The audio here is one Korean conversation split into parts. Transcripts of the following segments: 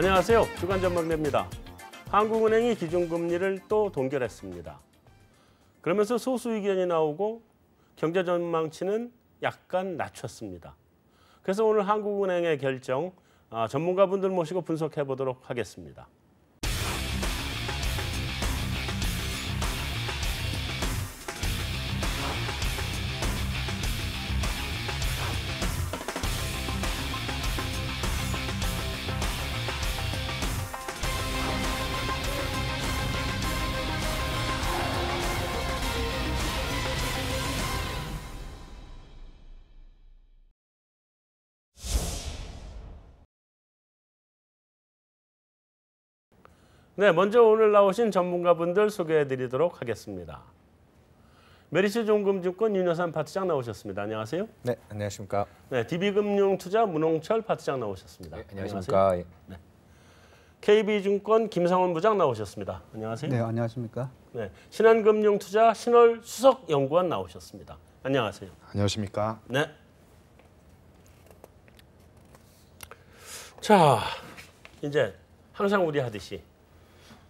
안녕하세요. 주간 전망대입니다. 한국은행이 기준금리를 또 동결했습니다. 그러면서 소수 의견이 나오고 경제 전망치는 약간 낮췄습니다. 그래서 오늘 한국은행의 결정 전문가분들 모시고 분석해 보도록 하겠습니다. 네, 먼저 오늘 나오신 전문가분들 소개해드리도록 하겠습니다. 메리츠 종금증권 윤여산 파트장 나오셨습니다. 안녕하세요. 네, 안녕하십니까. 네, DB금융투자 문홍철 파트장 나오셨습니다. 네, 안녕하십니까. 네. KB증권 김상원 부장 나오셨습니다. 안녕하세요. 네, 안녕하십니까. 네, 신한금융투자 신월 수석연구원 나오셨습니다. 안녕하세요. 안녕하십니까. 네. 자, 이제 항상 우리 하듯이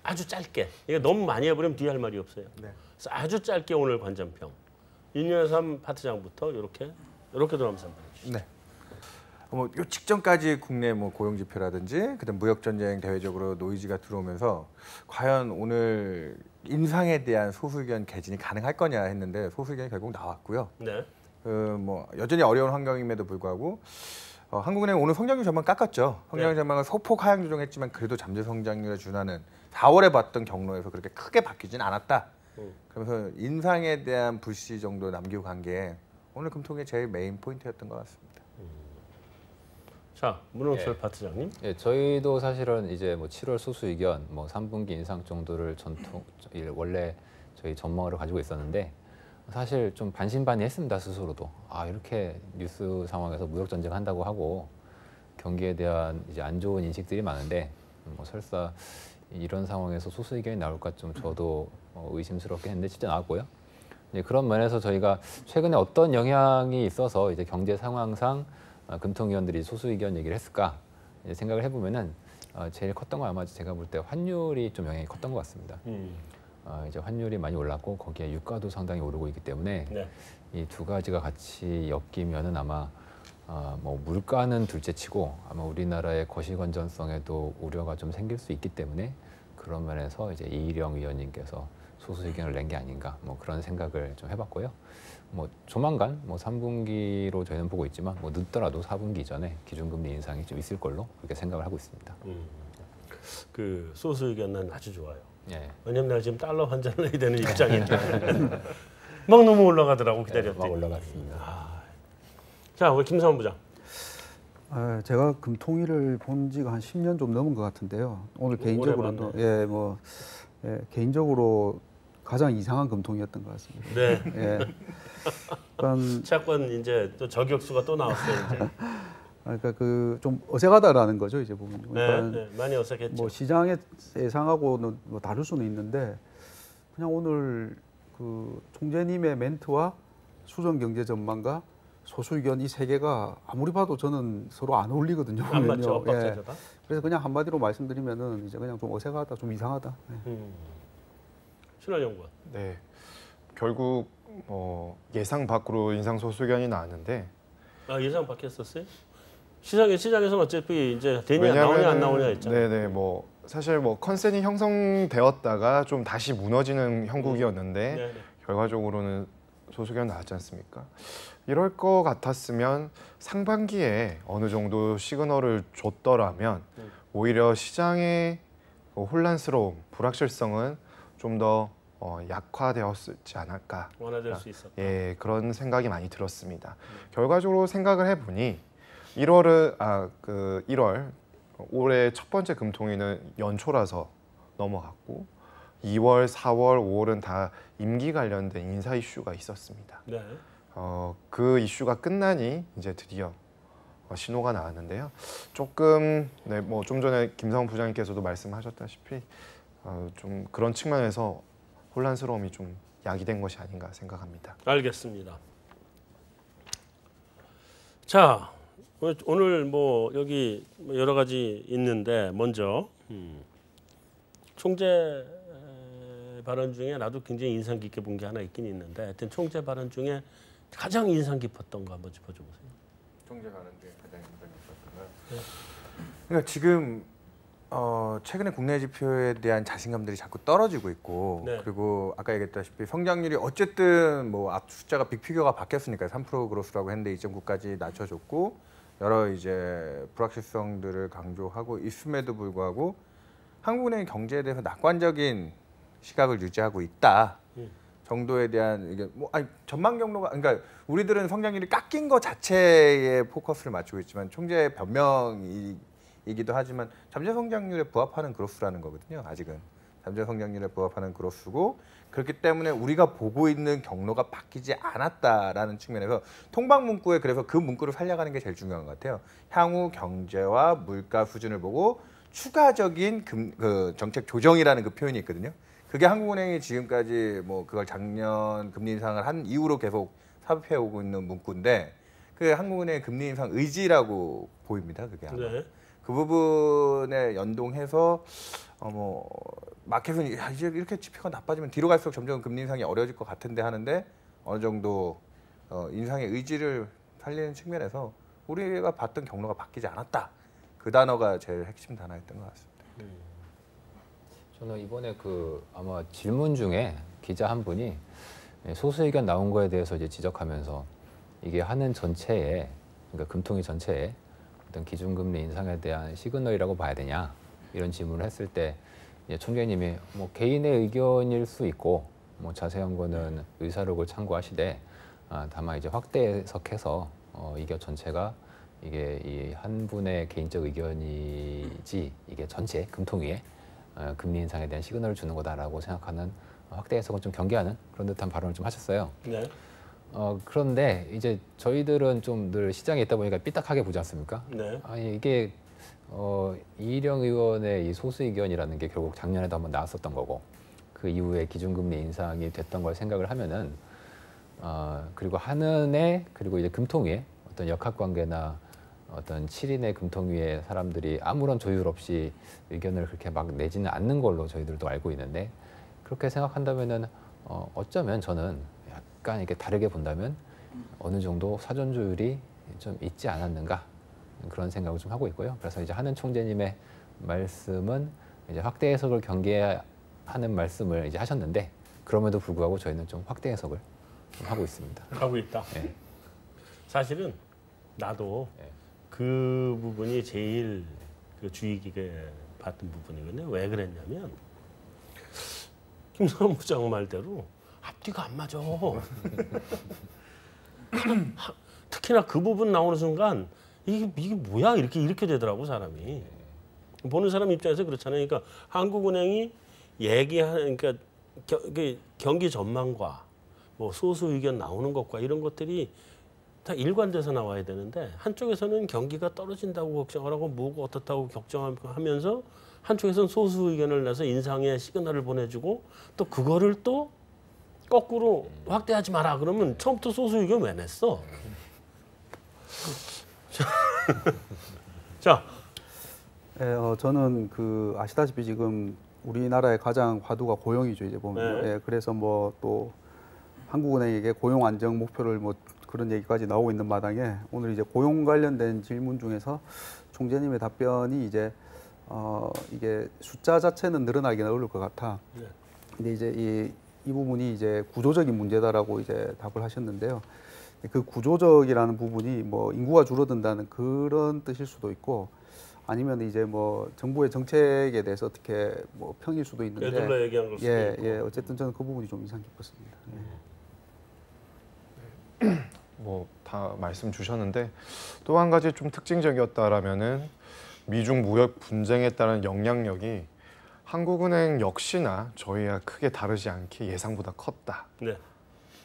아주 짧게, 이게 너무 많이 해버리면 뒤에 할 말이 없어요. 네. 그래서 아주 짧게 오늘 관전평. 윤여삼 파트장부터 이렇게 들어가면서 한번 해주시죠. 네. 요 직전까지 국내 고용 지표라든지 그다음 무역 전쟁 대외적으로 노이즈가 들어오면서 과연 오늘 인상에 대한 소수 의견 개진이 가능할 거냐 했는데 소수 의견이 결국 나왔고요. 네. 여전히 어려운 환경임에도 불구하고 한국은행 오늘 성장률 전망 깎았죠. 성장률 전망을 소폭 하향 조정했지만 그래도 잠재 성장률에 준하는 4월에 봤던 경로에서 그렇게 크게 바뀌진 않았다. 그러면서 인상에 대한 불씨 정도 남기고 간 게 오늘 금통의 제일 메인 포인트였던 것 같습니다. 자, 문홍철 파트장님. 예, 저희도 사실은 이제 7월 소수 의견 3분기 인상 정도를 원래 저희 전망으로 가지고 있었는데 사실 좀 반신반의했습니다. 스스로도. 이렇게 뉴스 상황에서 무역 전쟁 한다고 하고 경기에 대한 이제 안 좋은 인식들이 많은데 설사 이런 상황에서 소수 의견이 나올까 좀 저도 의심스럽게 했는데 진짜 나왔고요. 이제 그런 면에서 저희가 최근에 어떤 영향이 있어서 이제 경제 상황상 금통위원들이 소수 의견 얘기를 했을까 이제 생각을 해보면은 제일 컸던 건 아마 제가 볼 때 환율이 좀 영향이 컸던 것 같습니다. 이제 환율이 많이 올랐고 거기에 유가도 상당히 오르고 있기 때문에 네. 이 두 가지가 같이 엮이면은 아마 물가는 둘째치고 아마 우리나라의 거시 건전성에도 우려가 좀 생길 수 있기 때문에 그런 면에서 이제 이희령 위원님께서 소수 의견을 낸 게 아닌가 그런 생각을 좀 해봤고요. 조만간 3분기로 저희는 보고 있지만 늦더라도 4분기 전에 기준금리 인상이 좀 있을 걸로 그렇게 생각을 하고 있습니다. 그 소수 의견은 아주 좋아요. 예. 왜냐면 내가 지금 달러 환전을 해야 되는 입장인데 막 너무 올라가더라고 기다렸더니. 막 올라갔습니다. 자, 우리 김상원 부장. 제가 금통위를 본 지가 한 10년 좀 넘은 것 같은데요. 오늘 개인적으로도 개인적으로 가장 이상한 금통위였던 것 같습니다. 네. 예. 그러니까 채권 이제 또 저격수가 또 나왔어요. 이제. 그러니까 그 좀 어색하다라는 거죠 이제 보면. 그러니까 네, 많이 어색했죠. 시장의 예상하고는 다를 수는 있는데 그냥 오늘 그 총재님의 멘트와 수정 경제 전망과 소수 의견 이 세 개가 아무리 봐도 저는 서로 안 어울리거든요. 안 맞죠, 엇박자다. 그래서 그냥 한마디로 말씀드리면은 이제 그냥 좀 어색하다, 좀 이상하다. 신한연구원. 네, 결국 예상 밖으로 인상 소수 의견이 나왔는데 예상 바뀌었었어요? 시장에서는 어차피 이제 되냐 나오냐 안 나오냐 했잖아요. 네네 사실 컨센이 형성되었다가 좀 다시 무너지는 형국이었는데 결과적으로는 소수 의견 나왔지 않습니까? 이럴 것 같았으면 상반기에 어느 정도 시그널을 줬더라면 오히려 시장의 혼란스러움, 불확실성은 좀 더 약화되었지 않을까. 완화될 수 있었다. 예, 그런 생각이 많이 들었습니다. 결과적으로 생각을 해보니 1월 올해 첫 번째 금통위는 연초라서 넘어갔고 2월, 4월, 5월은 다 임기 관련된 인사 이슈가 있었습니다. 네. 그 이슈가 끝나니 이제 드디어 신호가 나왔는데요. 조금 좀 전에 김상원 부장님께서도 말씀하셨다시피 좀 그런 측면에서 혼란스러움이 좀 야기된 것이 아닌가 생각합니다. 알겠습니다. 자, 오늘 뭐 여기 여러 가지 있는데 먼저 총재 발언 중에 나도 굉장히 인상 깊게 본 게 하나 있긴 있는데 하여튼 총재 발언 중에 가장 인상 깊었던 거 한번 짚어줘보세요. 총재 발언 중에 가장 인상 깊었던 거. 그러니까 지금 최근에 국내 지표에 대한 자신감들이 자꾸 떨어지고 있고 네. 그리고 아까 얘기했다시피 성장률이 어쨌든 뭐 앞 숫자가 빅피겨가 바뀌었으니까 3% 그로스라고 했는데 2.9까지 낮춰줬고 여러 이제 불확실성들을 강조하고 있음에도 불구하고 한국은행의 경제에 대해서 낙관적인 시각을 유지하고 있다 정도에 대한 이게 뭐 아니 전망 경로가 그러니까 우리들은 성장률이 깎인 것 자체에 포커스를 맞추고 있지만 총재의 변명이기도 하지만 잠재 성장률에 부합하는 그로스라는 거거든요. 아직은 잠재 성장률에 부합하는 그로스고 그렇기 때문에 우리가 보고 있는 경로가 바뀌지 않았다라는 측면에서 통방 문구에 그래서 그 문구를 살려가는 게 제일 중요한 것 같아요. 향후 경제와 물가 수준을 보고 추가적인 그 정책 조정이라는 그 표현이 있거든요. 그게 한국은행이 지금까지 뭐 그걸 작년 금리 인상을 한 이후로 계속 삽입해 오고 있는 문구인데 그 한국은행의 금리 인상 의지라고 보입니다. 그게 아마. 네. 그 부분에 연동해서 뭐 마켓은 야, 이제 이렇게 지표가 나빠지면 뒤로 갈수록 점점 금리 인상이 어려워질 것 같은데 하는데 어느 정도 인상의 의지를 살리는 측면에서 우리가 봤던 경로가 바뀌지 않았다. 그 단어가 제일 핵심 단어였던 것 같습니다. 저는 이번에 그 아마 질문 중에 기자 한 분이 소수 의견 나온 거에 대해서 이제 지적하면서 이게 한은 전체에 그러니까 금통위 전체에 어떤 기준금리 인상에 대한 시그널이라고 봐야 되냐 이런 질문을 했을 때 총재님이 뭐 개인의 의견일 수 있고 뭐 자세한 거는 의사록을 참고하시되 다만 이제 확대 해석해서 이게 전체가 이게 이 한 분의 개인적 의견이지 이게 전체 금통위에 금리 인상에 대한 시그널을 주는 거다라고 생각하는 확대 해석은 좀 경계하는 그런 듯한 발언을 좀 하셨어요. 네. 그런데 이제 저희들은 좀 늘 시장에 있다 보니까 삐딱하게 보지 않습니까? 네. 아니 이게 이일영 의원의 이 소수 의견이라는 게 결국 작년에도 한번 나왔었던 거고 그 이후에 기준금리 인상이 됐던 걸 생각을 하면은 그리고 한은의 그리고 이제 금통위의 어떤 역학관계나 어떤 7인의 금통위의 사람들이 아무런 조율 없이 의견을 그렇게 막 내지는 않는 걸로 저희들도 알고 있는데 그렇게 생각한다면은 어쩌면 저는 약간 이렇게 다르게 본다면 어느 정도 사전 조율이 좀 있지 않았는가 그런 생각을 좀 하고 있고요. 그래서 이제 한은 총재님의 말씀은 이제 확대 해석을 경계하는 말씀을 이제 하셨는데 그럼에도 불구하고 저희는 좀 확대 해석을 좀 하고 있습니다. 하고 있다. 네. 사실은 나도 네. 그 부분이 제일 그 주의 깊게 봤던 부분이거든요. 왜 그랬냐면 김성환 부장 말대로 앞뒤가 안 맞아. 특히나 그 부분 나오는 순간 이게 뭐야 이렇게 되더라고 사람이. 보는 사람 입장에서 그렇잖아요. 그러니까 한국은행이 그러니까 경기 전망과 뭐 소수 의견 나오는 것과 이런 것들이 다 일관돼서 나와야 되는데 한쪽에서는 경기가 떨어진다고 걱정을 하고 뭐가 어떻다고 걱정하면서 한쪽에서는 소수 의견을 내서 인상의 시그널을 보내주고 또 그거를 또 거꾸로 확대하지 마라 그러면 처음부터 소수 의견 왜 냈어? 자, 저는 그 아시다시피 지금 우리나라의 가장 화두가 고용이죠 이제 보면. 네. 예, 그래서 뭐 또 한국은행에게 고용 안정 목표를 뭐 그런 얘기까지 나오고 있는 마당에 오늘 이제 고용 관련된 질문 중에서 총재님의 답변이 이제 이게 숫자 자체는 늘어나기는 어려울 것 같아. 네. 근데 이제 이 부분이 이제 구조적인 문제다라고 이제 답을 하셨는데요. 그 구조적이라는 부분이 뭐 인구가 줄어든다는 그런 뜻일 수도 있고 아니면 이제 뭐 정부의 정책에 대해서 어떻게 뭐 평일 수도 있는데 애들로 얘기한 걸 수도 있고. 예, 어쨌든 저는 그 부분이 좀 인상 깊었습니다. 뭐 다 말씀 주셨는데 또 한 가지 좀 특징적이었다라면은 미중 무역 분쟁에 따른 영향력이 한국은행 역시나 저희와 크게 다르지 않게 예상보다 컸다. 네.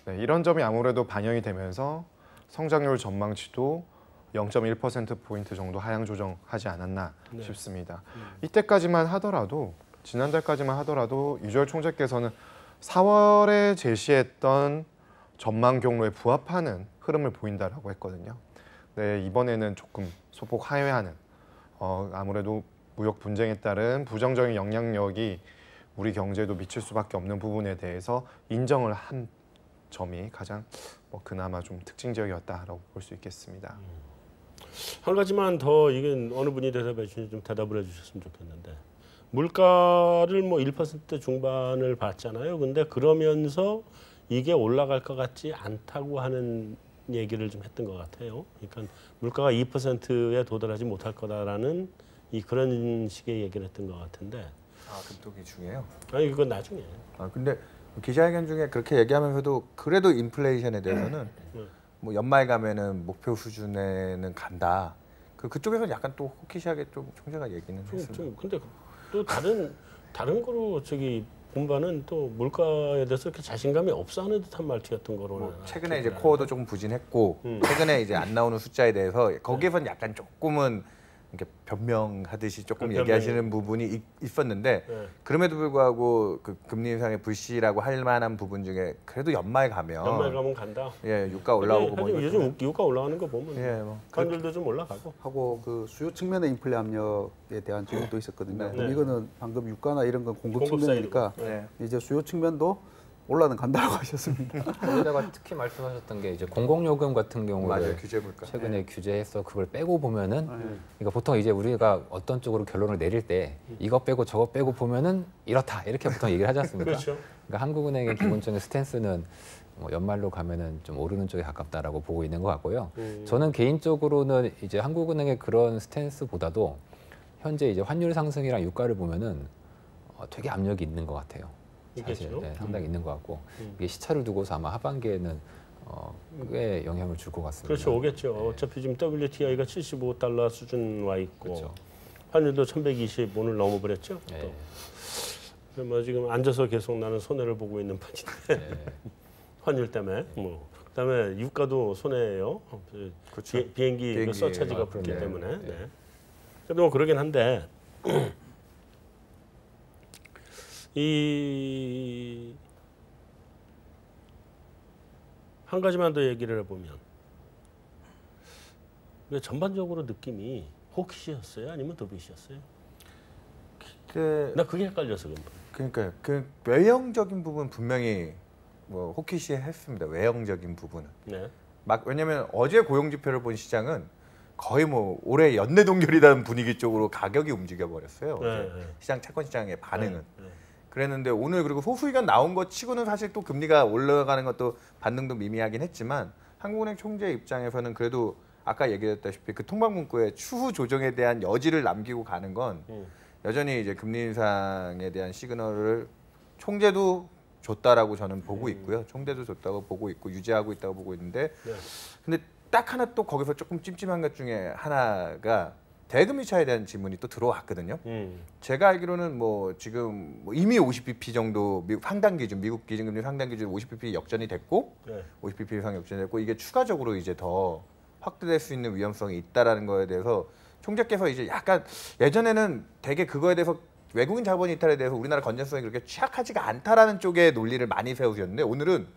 네, 이런 점이 아무래도 반영이 되면서 성장률 전망치도 0.1%포인트 정도 하향 조정하지 않았나 네. 싶습니다. 이때까지만 하더라도 지난달까지만 하더라도 유주열 총재께서는 4월에 제시했던 전망 경로에 부합하는 흐름을 보인다라고 했거든요. 네, 이번에는 조금 소폭 하회하는 아무래도 무역 분쟁에 따른 부정적인 영향력이 우리 경제에도 미칠 수밖에 없는 부분에 대해서 인정을 한 점이 가장 그나마 좀 특징적이었다라고 볼 수 있겠습니다. 한 가지만 더 이건 어느 분이 대답해 주시니 좀 대답을 해주셨으면 좋겠는데 물가를 뭐 1% 중반을 봤잖아요. 근데 그러면서 이게 올라갈 것 같지 않다고 하는 얘기를 좀 했던 것 같아요. 그러니까 물가가 2%에 도달하지 못할 거다라는 그런 식의 얘기를 했던 것 같은데. 아, 금토기 중에요? 아니 그건 나중에. 아, 근데 기자회견 중에 그렇게 얘기하면서도 그래도 인플레이션에 대해서는 뭐 연말 가면은 목표 수준에는 간다. 그쪽에서는 약간 또 호키시하게 좀 총재가 얘기는 했습니다. 근데 또 다른 거로 본바는 또 물가에 대해서 이렇게 자신감이 없어하는 듯한 말투였던 거로. 최근에 이제 코어도 조금 부진했고 최근에 이제 안 나오는 숫자에 대해서 거기에선 약간 조금은 이렇게 변명하듯이 조금 얘기하시는 부분이 있었는데 네. 그럼에도 불구하고 그 금리 인상의 불씨라고 할 만한 부분 중에 그래도 연말 가면 간다. 예, 유가 올라오고 뭐 요즘 유가 올라가는 거 보면 예, 뭐 환율도 좀 올라가고 하고 그 수요 측면의 인플레 압력에 대한 질문도 있었거든요. 네. 그럼 이거는 방금 유가나 이런 건 공급 공급 측면이니까 사이드고. 네. 이제 수요 측면도 올라는 간다고 하셨습니다. 거기다가 특히 말씀하셨던 게 이제 공공요금 같은 경우를 맞아요, 규제 물가. 최근에 규제해서 그걸 빼고 보면은 그러니까 보통 이제 우리가 어떤 쪽으로 결론을 내릴 때 이거 빼고 저거 빼고 보면은 이렇다 이렇게 보통 얘기를 하지 않습니까? 그렇죠. 그러니까 한국은행의 기본적인 스탠스는 뭐 연말로 가면은 좀 오르는 쪽에 가깝다라고 보고 있는 것 같고요. 저는 개인적으로는 이제 한국은행의 그런 스탠스보다도 현재 이제 환율 상승이랑 유가를 보면은 되게 압력이 있는 것 같아요. 사실 있겠죠. 상당히 있는 것 같고 이게 시차를 두고서 아마 하반기에는 꽤 영향을 줄 것 같습니다. 그렇죠, 오겠죠. 어차피 지금 WTI가 75달러 수준 와 있고 그렇죠. 환율도 1,120 오늘 넘어버렸죠. 네. 또. 뭐 지금 앉아서 계속 나는 손해를 보고 있는 판인데 네. 환율 때문에. 그다음에 유가도 손해예요. 그렇죠. 비행기 서차지가 아, 붙기 그러네. 때문에. 네. 네. 그래도 뭐 그러긴 한데. 한 가지만 더 얘기를 해보면 전반적으로 느낌이 호키시였어요? 아니면 도비시였어요? 나 그게 헷갈려서 그러니까 그 외형적인 부분 분명히 뭐 호키시 했습니다. 외형적인 부분은. 네. 왜냐면 어제 고용 지표를 본 시장은 거의 뭐 올해 연내 동결이라는 분위기 쪽으로 가격이 움직여 버렸어요. 네. 시장 채권 시장의 반응은. 네. 그랬는데 오늘 그리고 소수 의견 나온 것 치고는 사실 또 금리가 올라가는 것도 반등도 미미하긴 했지만 한국은행 총재 입장에서는 그래도 아까 얘기했다시피 그 통방 문구에 추후 조정에 대한 여지를 남기고 가는 건 여전히 이제 금리 인상에 대한 시그널을 총재도 줬다라고 저는 보고 있고요. 총재도 줬다고 보고 있고 유지하고 있다고 보고 있는데 근데 딱 하나 또 거기서 조금 찜찜한 것 중에 하나가 대금리 차에 대한 질문이 또 들어왔거든요. 제가 알기로는 뭐 지금 뭐 이미 50bp 정도 미국 상당 기준 미국 기준금리 상당 기준 50bp 역전이 됐고 50bp 이상 역전이 됐고 이게 추가적으로 이제 더 확대될 수 있는 위험성이 있다라는 거에 대해서 총재께서 이제 약간 예전에는 되게 그거에 대해서 외국인 자본 이탈에 대해서 우리나라 건전성이 그렇게 취약하지가 않다라는 쪽의 논리를 많이 세우셨는데 오늘은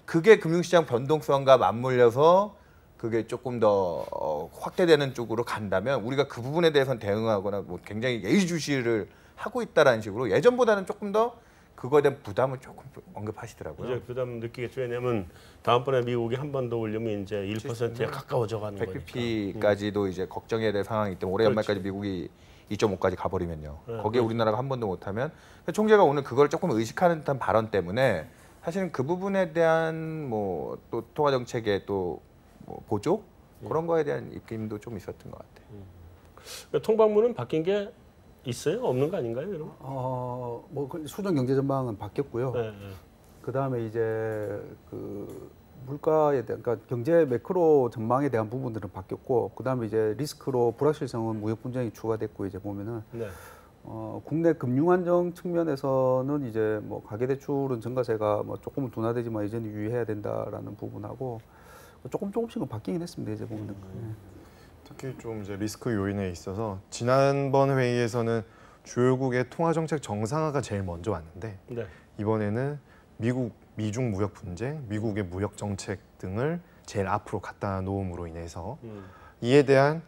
그게 금융시장 변동성과 맞물려서 그게 조금 더 확대되는 쪽으로 간다면 우리가 그 부분에 대해서는 대응하거나 뭐 굉장히 예의주시를 하고 있다라는 식으로 예전보다는 조금 더 그거에 대한 부담을 조금 언급하시더라고요. 이제 부담 느끼겠죠. 왜냐하면 다음번에 미국이 한 번 더 올리면 이제 1%에 가까워져 가는 거니까. 100bp까지도 이제 걱정해야 될 상황이기 때문에 올해 연말까지 미국이 2.5까지 가버리면요. 거기에 우리나라가 한 번도 못하면 총재가 오늘 그걸 조금 의식하는 듯한 발언 때문에 사실은 그 부분에 대한 뭐 또 통화 정책의 또 뭐 보조 그런 거에 대한 입김도 좀 있었던 것 같아요. 통방문은 바뀐 게 있어요? 없는 거 아닌가요, 그럼? 뭐 수정 경제 전망은 바뀌었고요. 네. 그 다음에 이제 그 물가에 대한 그러니까 경제 매크로 전망에 대한 부분들은 바뀌었고, 그 다음에 이제 리스크로 불확실성은 무역 분쟁이 추가됐고 이제 보면은 네. 국내 금융 안정 측면에서는 이제 뭐 가계 대출은 증가세가 뭐 조금은 둔화되지만 여전히 유의해야 된다라는 부분하고 조금씩은 바뀌긴 했습니다. 이제 보면은. 특히 좀 이제 리스크 요인에 있어서 지난번 회의에서는 주요국의 통화 정책 정상화가 제일 먼저 왔는데 네. 이번에는 미중 무역 분쟁, 미국의 무역 정책 등을 제일 앞으로 갖다 놓음으로 인해서 이에 대한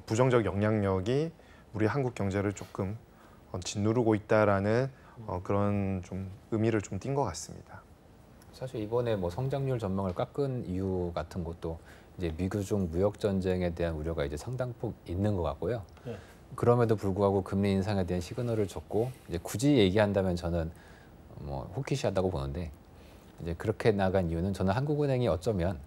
부정적 영향력이 우리 한국 경제를 조금 짓누르고 있다라는 그런 좀 의미를 좀 띈 것 같습니다. 사실 이번에 뭐 성장률 전망을 깎은 이유 같은 것도 이제 미중 무역 전쟁에 대한 우려가 이제 상당폭 있는 것 같고요. 네. 그럼에도 불구하고 금리 인상에 대한 시그널을 줬고 이제 굳이 얘기한다면 저는 뭐 호키시하다고 보는데 이제 그렇게 나간 이유는 저는 한국은행이 어쩌면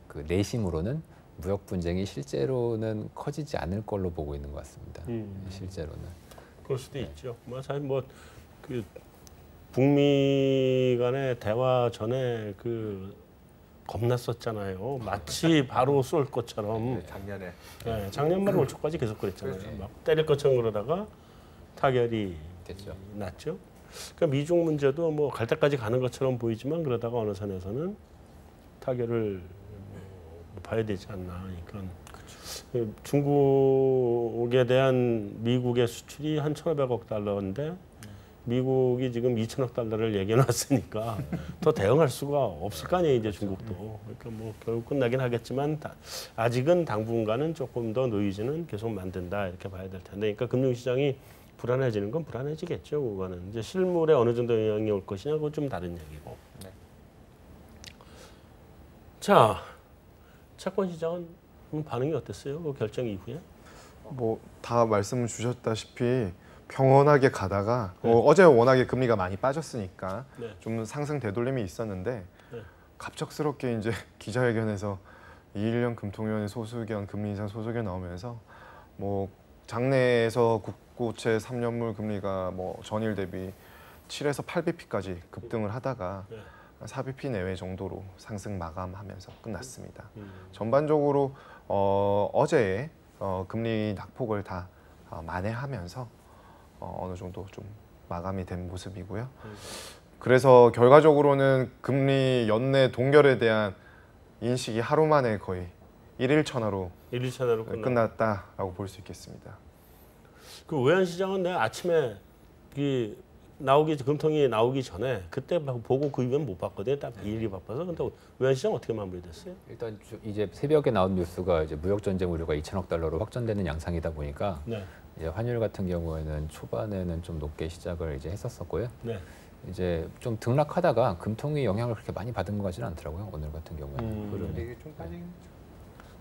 그 내심으로는 무역 분쟁이 실제로는 커지지 않을 걸로 보고 있는 것 같습니다. 실제로는. 그럴 수도 있죠. 뭐 사실 뭐 그 북미 간의 대화 전에 그 겁났었잖아요. 마치 바로 쏠 것처럼. 작년에 네, 작년 말 올 초까지 계속 그랬잖아요. 그렇죠. 막 때릴 것처럼 그러다가 타결이 됐죠. 났죠. 그러니까 미중 문제도 뭐 갈 때까지 가는 것처럼 보이지만 그러다가 어느 선에서는 타결을 봐야 되지 않나. 그러니까 중국에 대한 미국의 수출이 한 1,500억 달러인데 미국이 지금 2천억 달러를 얘기해놨으니까 더 대응할 수가 없을 거 아니에요, 이제 중국도. 그러니까 뭐 결국 끝나긴 하겠지만 아직은 당분간은 조금 더 노이즈는 계속 만든다 이렇게 봐야 될 텐데, 그러니까 금융시장이 불안해지는 건 불안해지겠죠. 그거는 이제 실물에 어느 정도 영향이 올 것이냐 그건 좀 다른 얘기고. 네. 자, 채권 시장은 반응이 어땠어요? 그 결정 이후에? 뭐 다 말씀 주셨다시피 평온하게 가다가 어제 워낙에 금리가 많이 빠졌으니까 네. 좀 상승 되돌림이 있었는데 네. 갑작스럽게 이제 기자회견에서 이일영 금통위원회 소수견 금리 인상 소수견 나오면서 뭐 장내에서 국고채 3년물 금리가 뭐 전일 대비 7에서 8bp까지 급등을 하다가 네. 4bp 내외 정도로 상승 마감하면서 끝났습니다. 전반적으로 어제의 금리 낙폭을 다 만회하면서 어느 정도 좀 마감이 된 모습이고요. 그래서 결과적으로는 금리 연내 동결에 대한 인식이 하루 만에 거의 1일 일일차례로 끝났다라고 볼 수 있겠습니다. 그 외환시장은 내가 아침에 금통이 나오기 전에 그때 보고 그 이후엔 못 봤거든요. 딱 일이 바빠서. 근데 외환시장 어떻게 마무리됐어요? 일단 이제 새벽에 나온 뉴스가 이제 무역 전쟁 우려가 2천억 달러로 확전되는 양상이다 보니까 네. 이제 환율 같은 경우에는 초반에는 좀 높게 시작을 이제 했었었고요. 네. 이제 좀 등락하다가 금통위 영향을 그렇게 많이 받은 것 같지는 않더라고요. 오늘 같은 경우에는 흐름이 이게 좀 빠진.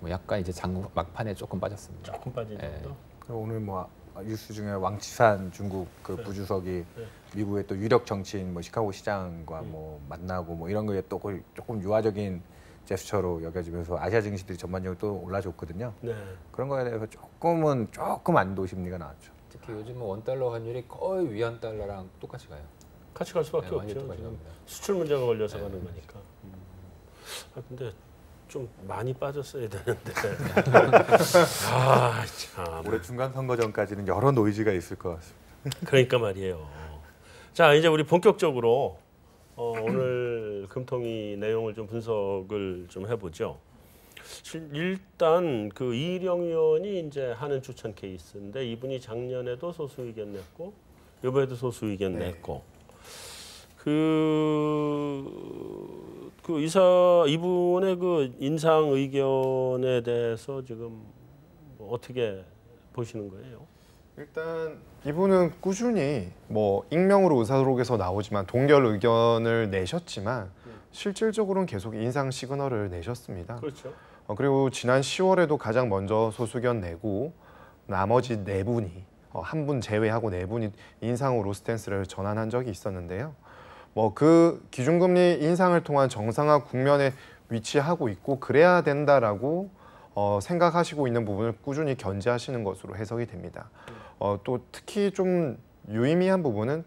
뭐 약간 이제 막판에 조금 빠졌습니다. 조금 빠진 네. 정도. 오늘 뭐 뉴스 중에 왕치산 중국 그 네. 부주석이 네. 미국의 또 유력 정치인 뭐 시카고 시장과 뭐 만나고 뭐 이런 거에 또 조금 유화적인 제스처로 여겨지면서 아시아 증시들이 전반적으로 또 올라줬거든요. 네. 그런 거에 대해서 조금 안도 심리가 나왔죠. 특히 요즘은 원달러 환율이 거의 위안 달러랑 똑같이 가요. 같이 갈 수밖에 네, 완전히 없죠. 똑같이 지금 갑니다. 수출 문제가 걸려서 가는 거니까. 근데 좀 많이 빠졌어야 되는데. 아, 참. 올해 중간 선거 전까지는 여러 노이즈가 있을 것 같습니다. 그러니까 말이에요. 자, 이제 우리 본격적으로 오늘 금통위 내용을 좀 분석을 좀 해보죠. 일단 그 이일영 의원이 이제 하는 추천 케이스인데 이분이 작년에도 소수 의견 냈고 이번에도 소수 의견 냈고 이분의 그 인상 의견에 대해서 지금 어떻게 보시는 거예요? 일단 이분은 꾸준히 뭐 익명으로 의사록에서 나오지만 동결 의견을 내셨지만 실질적으로는 계속 인상 시그널을 내셨습니다. 그렇죠. 그리고 지난 10월에도 가장 먼저 소수견 내고 나머지 네 분이 한 분 제외하고 네 분이 인상으로 스탠스를 전환한 적이 있었는데요. 뭐 그 기준금리 인상을 통한 정상화 국면에 위치하고 있고 그래야 된다라고 생각하시고 있는 부분을 꾸준히 견지하시는 것으로 해석이 됩니다. 또 특히 좀 유의미한 부분은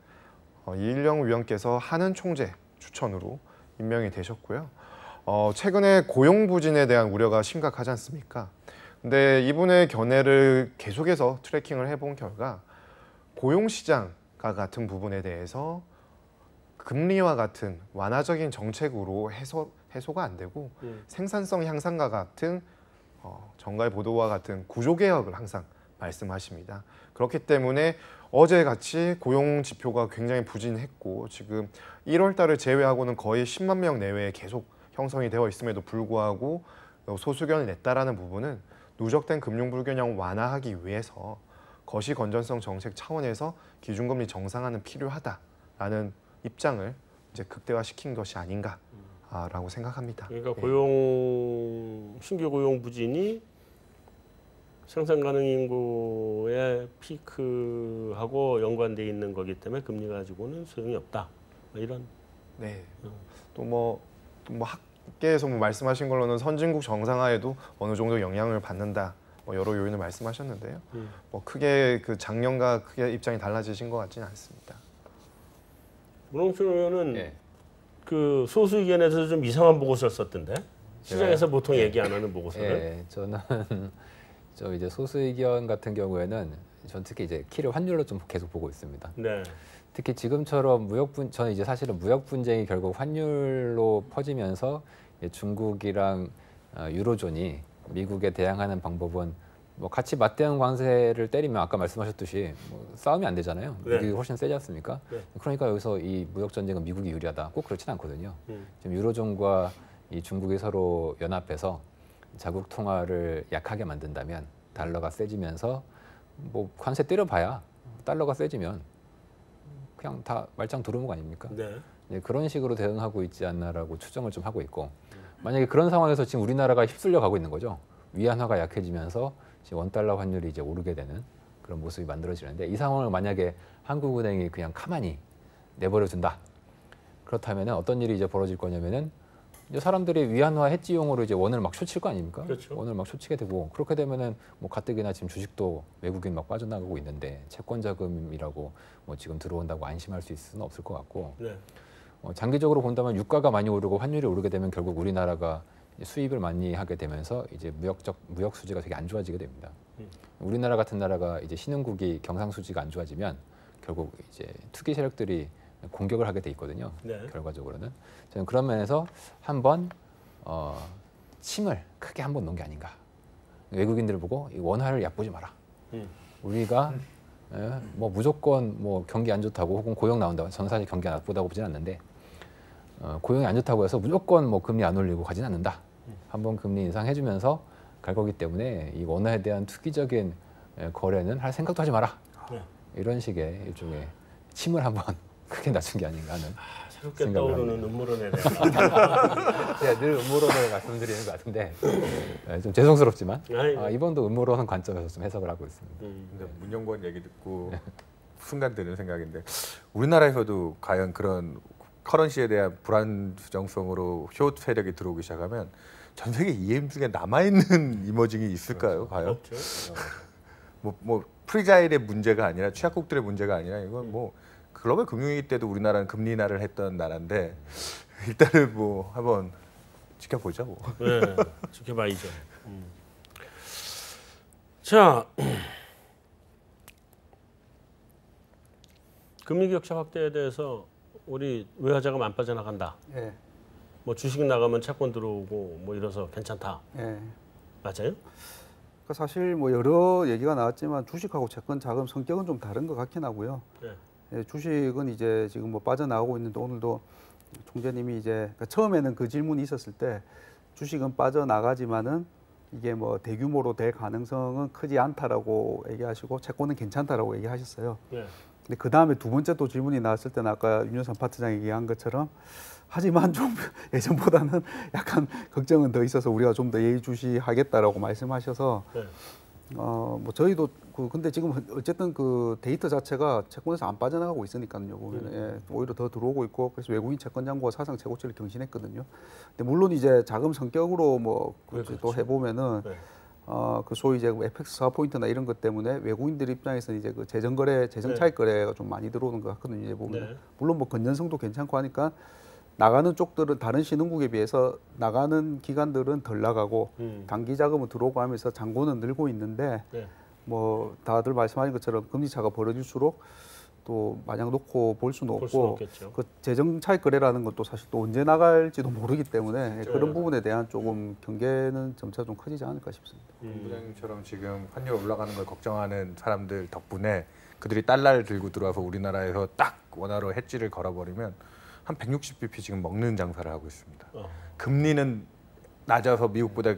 이일영 위원께서 한은 총재 추천으로 임명이 되셨고요. 최근에 고용 부진에 대한 우려가 심각하지 않습니까? 근데 이분의 견해를 계속해서 트래킹을 해본 결과 고용 시장과 같은 부분에 대해서 금리와 같은 완화적인 정책으로 해소가 안 되고 생산성 향상과 같은 정가의 보도와 같은 구조 개혁을 항상 말씀하십니다. 그렇기 때문에 어제 같이 고용 지표가 굉장히 부진했고 지금 1월 달을 제외하고는 거의 10만 명 내외에 계속 형성이 되어 있음에도 불구하고 소수견을 냈다라는 부분은 누적된 금융 불균형 완화하기 위해서 거시 건전성 정책 차원에서 기준금리 정상화는 필요하다라는 입장을 이제 극대화시킨 것이 아닌가라고 생각합니다. 그러니까 신규 고용 부진이 생산 가능 인구의 피크하고 연관돼 있는 거기 때문에 금리 가지고는 소용이 없다. 이런. 네. 또 뭐 학계에서 뭐 말씀하신 걸로는 선진국 정상화에도 어느 정도 영향을 받는다. 뭐 여러 요인을 말씀하셨는데요. 뭐 크게 그 작년과 크게 입장이 달라지신 것 같지는 않습니다. 문홍준 의원은 예. 그 소수 의견에서 좀 이상한 보고서를 썼던데 시장에서 보통 예. 얘기 안 하는 보고서를. 예, 저는 저 이제 소수 의견 같은 경우에는 전 특히 이제 키를 환율로 좀 계속 보고 있습니다. 네. 특히 지금처럼 저는 이제 사실은 무역 분쟁이 결국 환율로 퍼지면서 중국이랑 유로존이 미국에 대항하는 방법은 뭐 같이 맞대응 관세를 때리면 아까 말씀하셨듯이 뭐 싸움이 안 되잖아요. 네. 미국이 훨씬 세지 않습니까? 네. 그러니까 여기서 이 무역 전쟁은 미국이 유리하다. 꼭 그렇진 않거든요. 지금 유로존과 이 중국이 서로 연합해서 자국 통화를 약하게 만든다면 달러가 세지면서 뭐 관세 때려봐야 달러가 세지면 그냥 다 말짱 들어오는 거 아닙니까? 네. 네, 그런 식으로 대응하고 있지 않나라고 추정을 좀 하고 있고 만약에 그런 상황에서 지금 우리나라가 휩쓸려 가고 있는 거죠. 위안화가 약해지면서 지금 원달러 환율이 이제 오르게 되는 그런 모습이 만들어지는데 이 상황을 만약에 한국은행이 그냥 가만히 내버려 둔다. 그렇다면 어떤 일이 이제 벌어질 거냐면은 이제 사람들이 위안화 해지용으로 이제 원을 막 쇼칠 거 아닙니까? 그렇죠. 원을 막 쇼치게 되고 그렇게 되면은 뭐 가뜩이나 지금 주식도 외국인 막 빠져나가고 있는데 채권 자금이라고 뭐 지금 들어온다고 안심할 수 있을 수는 없을 것 같고 네. 장기적으로 본다면 유가가 많이 오르고 환율이 오르게 되면 결국 우리나라가 수입을 많이 하게 되면서 이제 무역 수지가 되게 안 좋아지게 됩니다. 우리나라 같은 나라가 이제 신흥국이 경상 수지가 안 좋아지면 결국 이제 투기 세력들이 공격을 하게 돼 있거든요. 네. 결과적으로는 저는 그런 면에서 한번 침을 크게 한번 놓은 게 아닌가. 외국인들을 보고 이 원화를 얕보지 마라. 우리가 뭐 무조건 뭐 경기 안 좋다고 혹은 고용 나온다고 저는 사실 경기 나쁘다고 보진 않는데 고용이 안 좋다고 해서 무조건 뭐 금리 안 올리고 가진 않는다. 한번 금리 인상해주면서 갈 거기 때문에 이 원화에 대한 투기적인 거래는 할 생각도 하지 마라. 네. 이런 식의 일종의 침을 한번 크게 낮춘 게 아닌가 하는 새롭게 생각을 떠오르는 음모론에 대한. 제가 늘 음모론을 말씀드리는 것 같은데 좀 죄송스럽지만 아이고. 이번도 음모론 관점에서 좀 해석을 하고 있습니다. 근데 문영권 얘기 듣고 순간 드는 생각인데 우리나라에서도 과연 그런 커런시에 대한 불안정성으로 숏 세력이 들어오기 시작하면 전 세계 EM 중에 남아있는 이머징이 있을까요? 과연? 없죠. 뭐 프리자일의 문제가 아니라 취약국들의 문제가 아니라 이건 뭐 글로벌 금융위기 때도 우리나라는 금리 인하를 했던 나라인데 일단은 뭐 한번 지켜보자 뭐. 네, 지켜봐야죠. 자, 금리 격차 확대에 대해서 우리 외화자금 안 빠져나간다. 예. 뭐 주식 나가면 채권 들어오고 뭐 이래서 괜찮다. 예. 맞아요? 그러니까 사실 뭐 여러 얘기가 나왔지만 주식하고 채권 자금 성격은 좀 다른 것 같긴 하고요. 네. 예, 주식은 이제 지금 뭐 빠져나가고 있는데 오늘도 총재님이 이제 그러니까 처음에는 그 질문이 있었을 때 주식은 빠져나가지만은 이게 뭐 대규모로 될 가능성은 크지 않다라고 얘기하시고 채권은 괜찮다라고 얘기하셨어요. 네. 근데 그 다음에 두 번째 또 질문이 나왔을 때는 아까 윤여선 파트장이 얘기한 것처럼 하지만 좀 예전보다는 약간 걱정은 더 있어서 우리가 좀 더 예의주시하겠다라고 말씀하셔서 네. 뭐 저희도 근데 지금 어쨌든 그 데이터 자체가 채권에서 안 빠져나가고 있으니까요. 보면 예, 오히려 더 들어오고 있고 그래서 외국인 채권 잔고가 사상 최고치를 경신했거든요. 근데 물론 이제 자금 성격으로 뭐 그렇죠. 또 해보면은 네. 그 소위 이제 FX 4포인트나 이런 것 때문에 외국인들 입장에서는 이제 그 재정 차익 거래가 좀 많이 들어오는 것 같거든요. 이제 보면 네. 물론 뭐 건전성도 괜찮고 하니까 나가는 쪽들은 다른 신흥국에 비해서 나가는 기관들은 덜 나가고 단기 자금은 들어오고 하면서 잔고는 늘고 있는데 네. 뭐 다들 말씀하신 것처럼 금리 차가 벌어질수록 또 마냥 놓고 볼 수는 볼 수는 없고 없겠죠. 그 재정 차익 거래라는 것도 사실 또 언제 나갈지도 모르기 때문에 그렇죠. 그런 부분에 대한 조금 경계는 점차 좀 커지지 않을까 싶습니다. 부장님처럼 지금 환율 올라가는 걸 걱정하는 사람들 덕분에 그들이 달러를 들고 들어와서 우리나라에서 딱 원화로 해지를 걸어버리면 한 160bp 지금 먹는 장사를 하고 있습니다. 금리는 낮아서 미국보다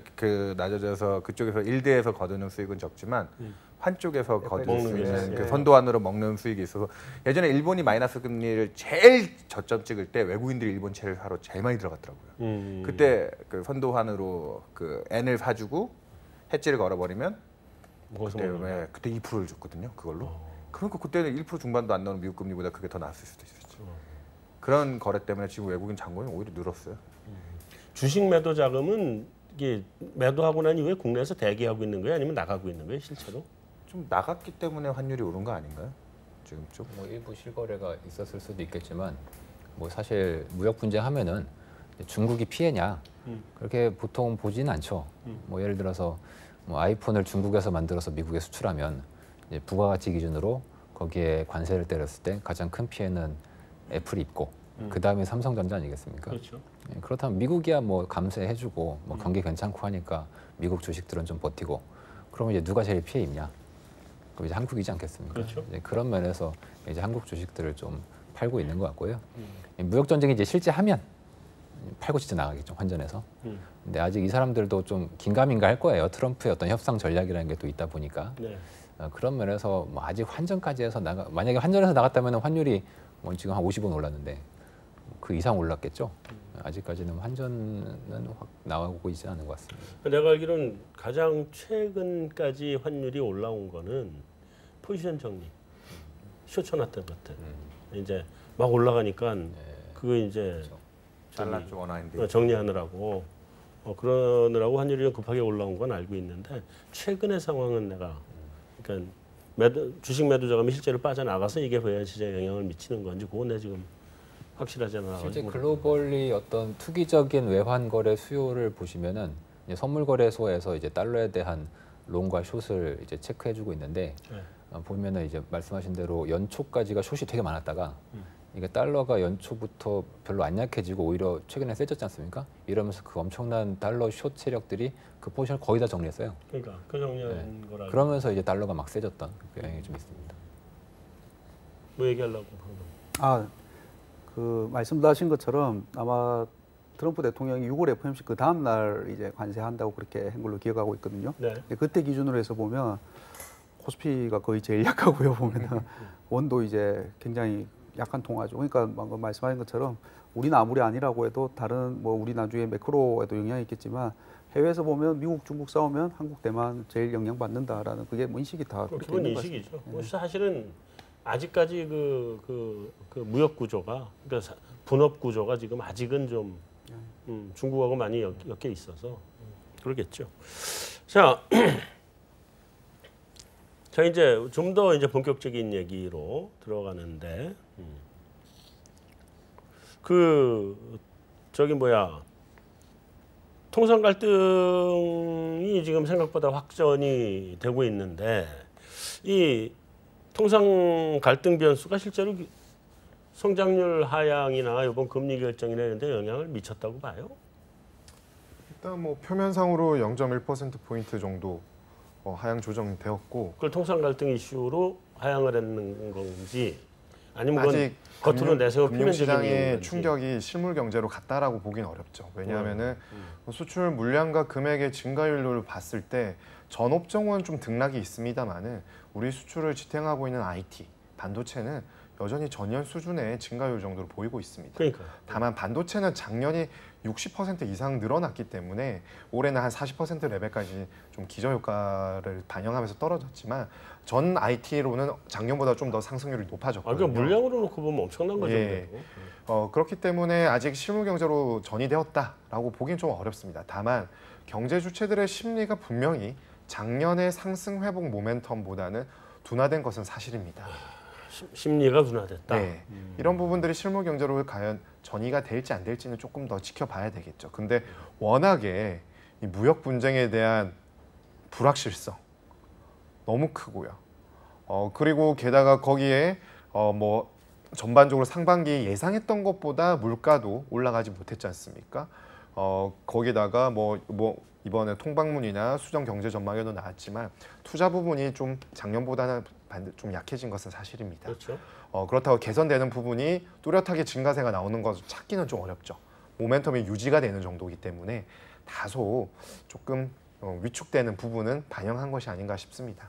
낮아져서 그쪽에서 일대에서 거두는 수익은 적지만 환 쪽에서 거둘 수 있는 그 선도환으로 먹는 수익이 있어서 예전에 일본이 마이너스 금리를 제일 저점 찍을 때 외국인들이 일본 채를 사러 제일 많이 들어갔더라고요. 그때 그 선도환으로 그 N을 사주고 해지를 걸어버리면 그때 2%를 줬거든요. 그걸로. 그러니까 그때는 1% 중반도 안 나오는 미국 금리보다 그게 더 나았을 수도 있었죠. 그런 거래 때문에 지금 외국인 잔고는 오히려 늘었어요. 주식 매도 자금은 이게 매도하고 난 이후에 국내에서 대기하고 있는 거예요? 아니면 나가고 있는 거예요, 실제로? 좀 나갔기 때문에 환율이 오른 거 아닌가요? 지금 좀. 뭐 일부 실거래가 있었을 수도 있겠지만 뭐 사실 무역 분쟁하면은 중국이 피해냐 그렇게 보통 보지는 않죠. 뭐 예를 들어서 뭐 아이폰을 중국에서 만들어서 미국에 수출하면 이제 부가가치 기준으로 거기에 관세를 때렸을 때 가장 큰 피해는 애플이 입고 그 다음에 삼성전자 아니겠습니까? 그렇죠. 예, 그렇다면 미국이야 뭐 감세해주고 뭐 경기 괜찮고 하니까 미국 주식들은 좀 버티고 그러면 이제 누가 제일 피해 입냐? 그럼 이제 한국이지 않겠습니까? 그렇죠. 이제 그런 면에서 이제 한국 주식들을 좀 팔고 있는 것 같고요. 무역 전쟁이 이제 실제 하면 팔고 진짜 나가겠죠 환전해서. 근데 아직 이 사람들도 좀 긴가민가 할 거예요. 트럼프의 어떤 협상 전략이라는 게 또 있다 보니까. 네. 그런 면에서 뭐 아직 환전까지 해서 만약에 환전해서 나갔다면 환율이 뭐 지금 한 50원 올랐는데 그 이상 올랐겠죠. 아직까지는 환전은 확 나오고 있지 않은 것 같습니다. 내가 알기로는 가장 최근까지 환율이 올라온 거는 포지션 정리, 쇼쳐놨던 것들. 이제 막 올라가니까 그거 이제 잘랐죠 원화인데 정리하느라고 그러느라고 환율이 좀 급하게 올라온 건 알고 있는데 최근의 상황은 내가 그러니까 주식 매도 자금이 실제로 빠져나가서 이게 외환시장에 영향을 미치는 건지 그건 내 지금 확실하지 않아. 실제 글로벌리 어떤 투기적인 외환 거래 수요를 보시면은 이제 선물 거래소에서 이제 달러에 대한 롱과 숏을 이제 체크해주고 있는데 보면은 이제 말씀하신 대로 연초까지가 숏이 되게 많았다가 이게 달러가 연초부터 별로 안 약해지고 오히려 최근에 세졌지 않습니까? 이러면서 그 엄청난 달러 숏 세력들이 그 포지션을 거의 다 정리했어요. 그러니까 그 정리한 거라. 그러면서 이제 달러가 막 세졌던 그 영향이 좀 있습니다. 뭐 얘기하려고 방금. 그 말씀하신 것처럼 아마 트럼프 대통령이 6월 FOMC 그 다음 날 이제 관세한다고 그렇게 한 걸로 기억하고 있거든요. 네. 근데 그때 기준으로 해서 보면 코스피가 거의 제일 약하고요. 보면은 원도 이제 굉장히 약한 통화죠. 그러니까 방금 말씀하신 것처럼 우리는 아무리 아니라고 해도 다른 뭐 우리 나중에 매크로에도 영향이 있겠지만 해외에서 보면 미국, 중국 싸우면 한국, 대만 제일 영향받는다라는 그게 뭐 인식이 다 그렇게 기본 있는 인식이죠. 네. 사실은 아직까지 그 무역 구조가 그러니까 분업 구조가 지금 아직은 좀 중국하고 많이 엮여 있어서 그러겠죠. 자, 자 이제 좀 더 이제 본격적인 얘기로 들어가는데 저기 뭐야 통상 갈등이 지금 생각보다 확전이 되고 있는데 이 통상 갈등 변수가 실제로 성장률 하향이나 이번 금리 결정이나 이런 데 영향을 미쳤다고 봐요? 일단 뭐 표면상으로 0.1%포인트 정도 하향 조정되었고 그걸 통상 갈등 이슈로 하향을 했는 건지 아니면 아직 겉으로 내세워 금융시장의 충격이 실물 경제로 갔다라고 보긴 어렵죠. 왜냐하면은 수출 물량과 금액의 증가율을 봤을 때 전업종은 좀 등락이 있습니다만은 우리 수출을 지탱하고 있는 IT, 반도체는 여전히 전년 수준의 증가율 정도를 보이고 있습니다. 그러니까. 다만 반도체는 작년이 60% 이상 늘어났기 때문에 올해는 한 40% 레벨까지 좀 기저효과를 반영하면서 떨어졌지만 전 IT로는 작년보다 좀 더 상승률이 높아졌거든요. 그러니까 물량으로 놓고 보면 엄청난 거죠. 예. 그렇기 때문에 아직 실물 경제로 전이되었다라고 보긴 좀 어렵습니다. 다만 경제 주체들의 심리가 분명히 작년의 상승 회복 모멘텀보다는 둔화된 것은 사실입니다. 심리가 둔화됐다. 네. 이런 부분들이 실물 경제로 과연 전이가 될지 안 될지는 조금 더 지켜봐야 되겠죠. 근데 워낙에 이 무역 분쟁에 대한 불확실성 너무 크고요. 그리고 게다가 거기에 뭐 전반적으로 상반기 예상했던 것보다 물가도 올라가지 못했지 않습니까? 거기다가 뭐 이번에 통방문이나 수정 경제 전망에도 나왔지만 투자 부분이 좀 작년보다는 좀 약해진 것은 사실입니다. 그렇죠. 그렇다고 개선되는 부분이 뚜렷하게 증가세가 나오는 것을 찾기는 좀 어렵죠. 모멘텀이 유지가 되는 정도이기 때문에 다소 조금 위축되는 부분은 반영한 것이 아닌가 싶습니다.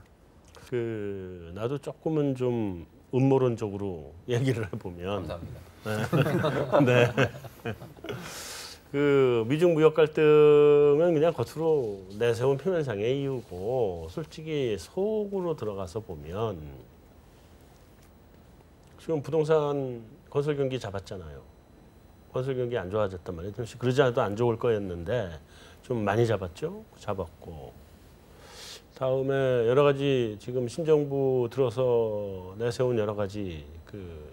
나도 조금은 좀 음모론적으로 얘기를 해보면 감사합니다. 네. 미중 무역 갈등은 그냥 겉으로 내세운 표면상의 이유고 솔직히 속으로 들어가서 보면 지금 부동산 건설 경기 잡았잖아요. 건설 경기 안 좋아졌단 말이에요. 그러지 않아도 안 좋을 거였는데 좀 많이 잡았고 다음에 여러 가지 지금 신정부 들어서 내세운 여러 가지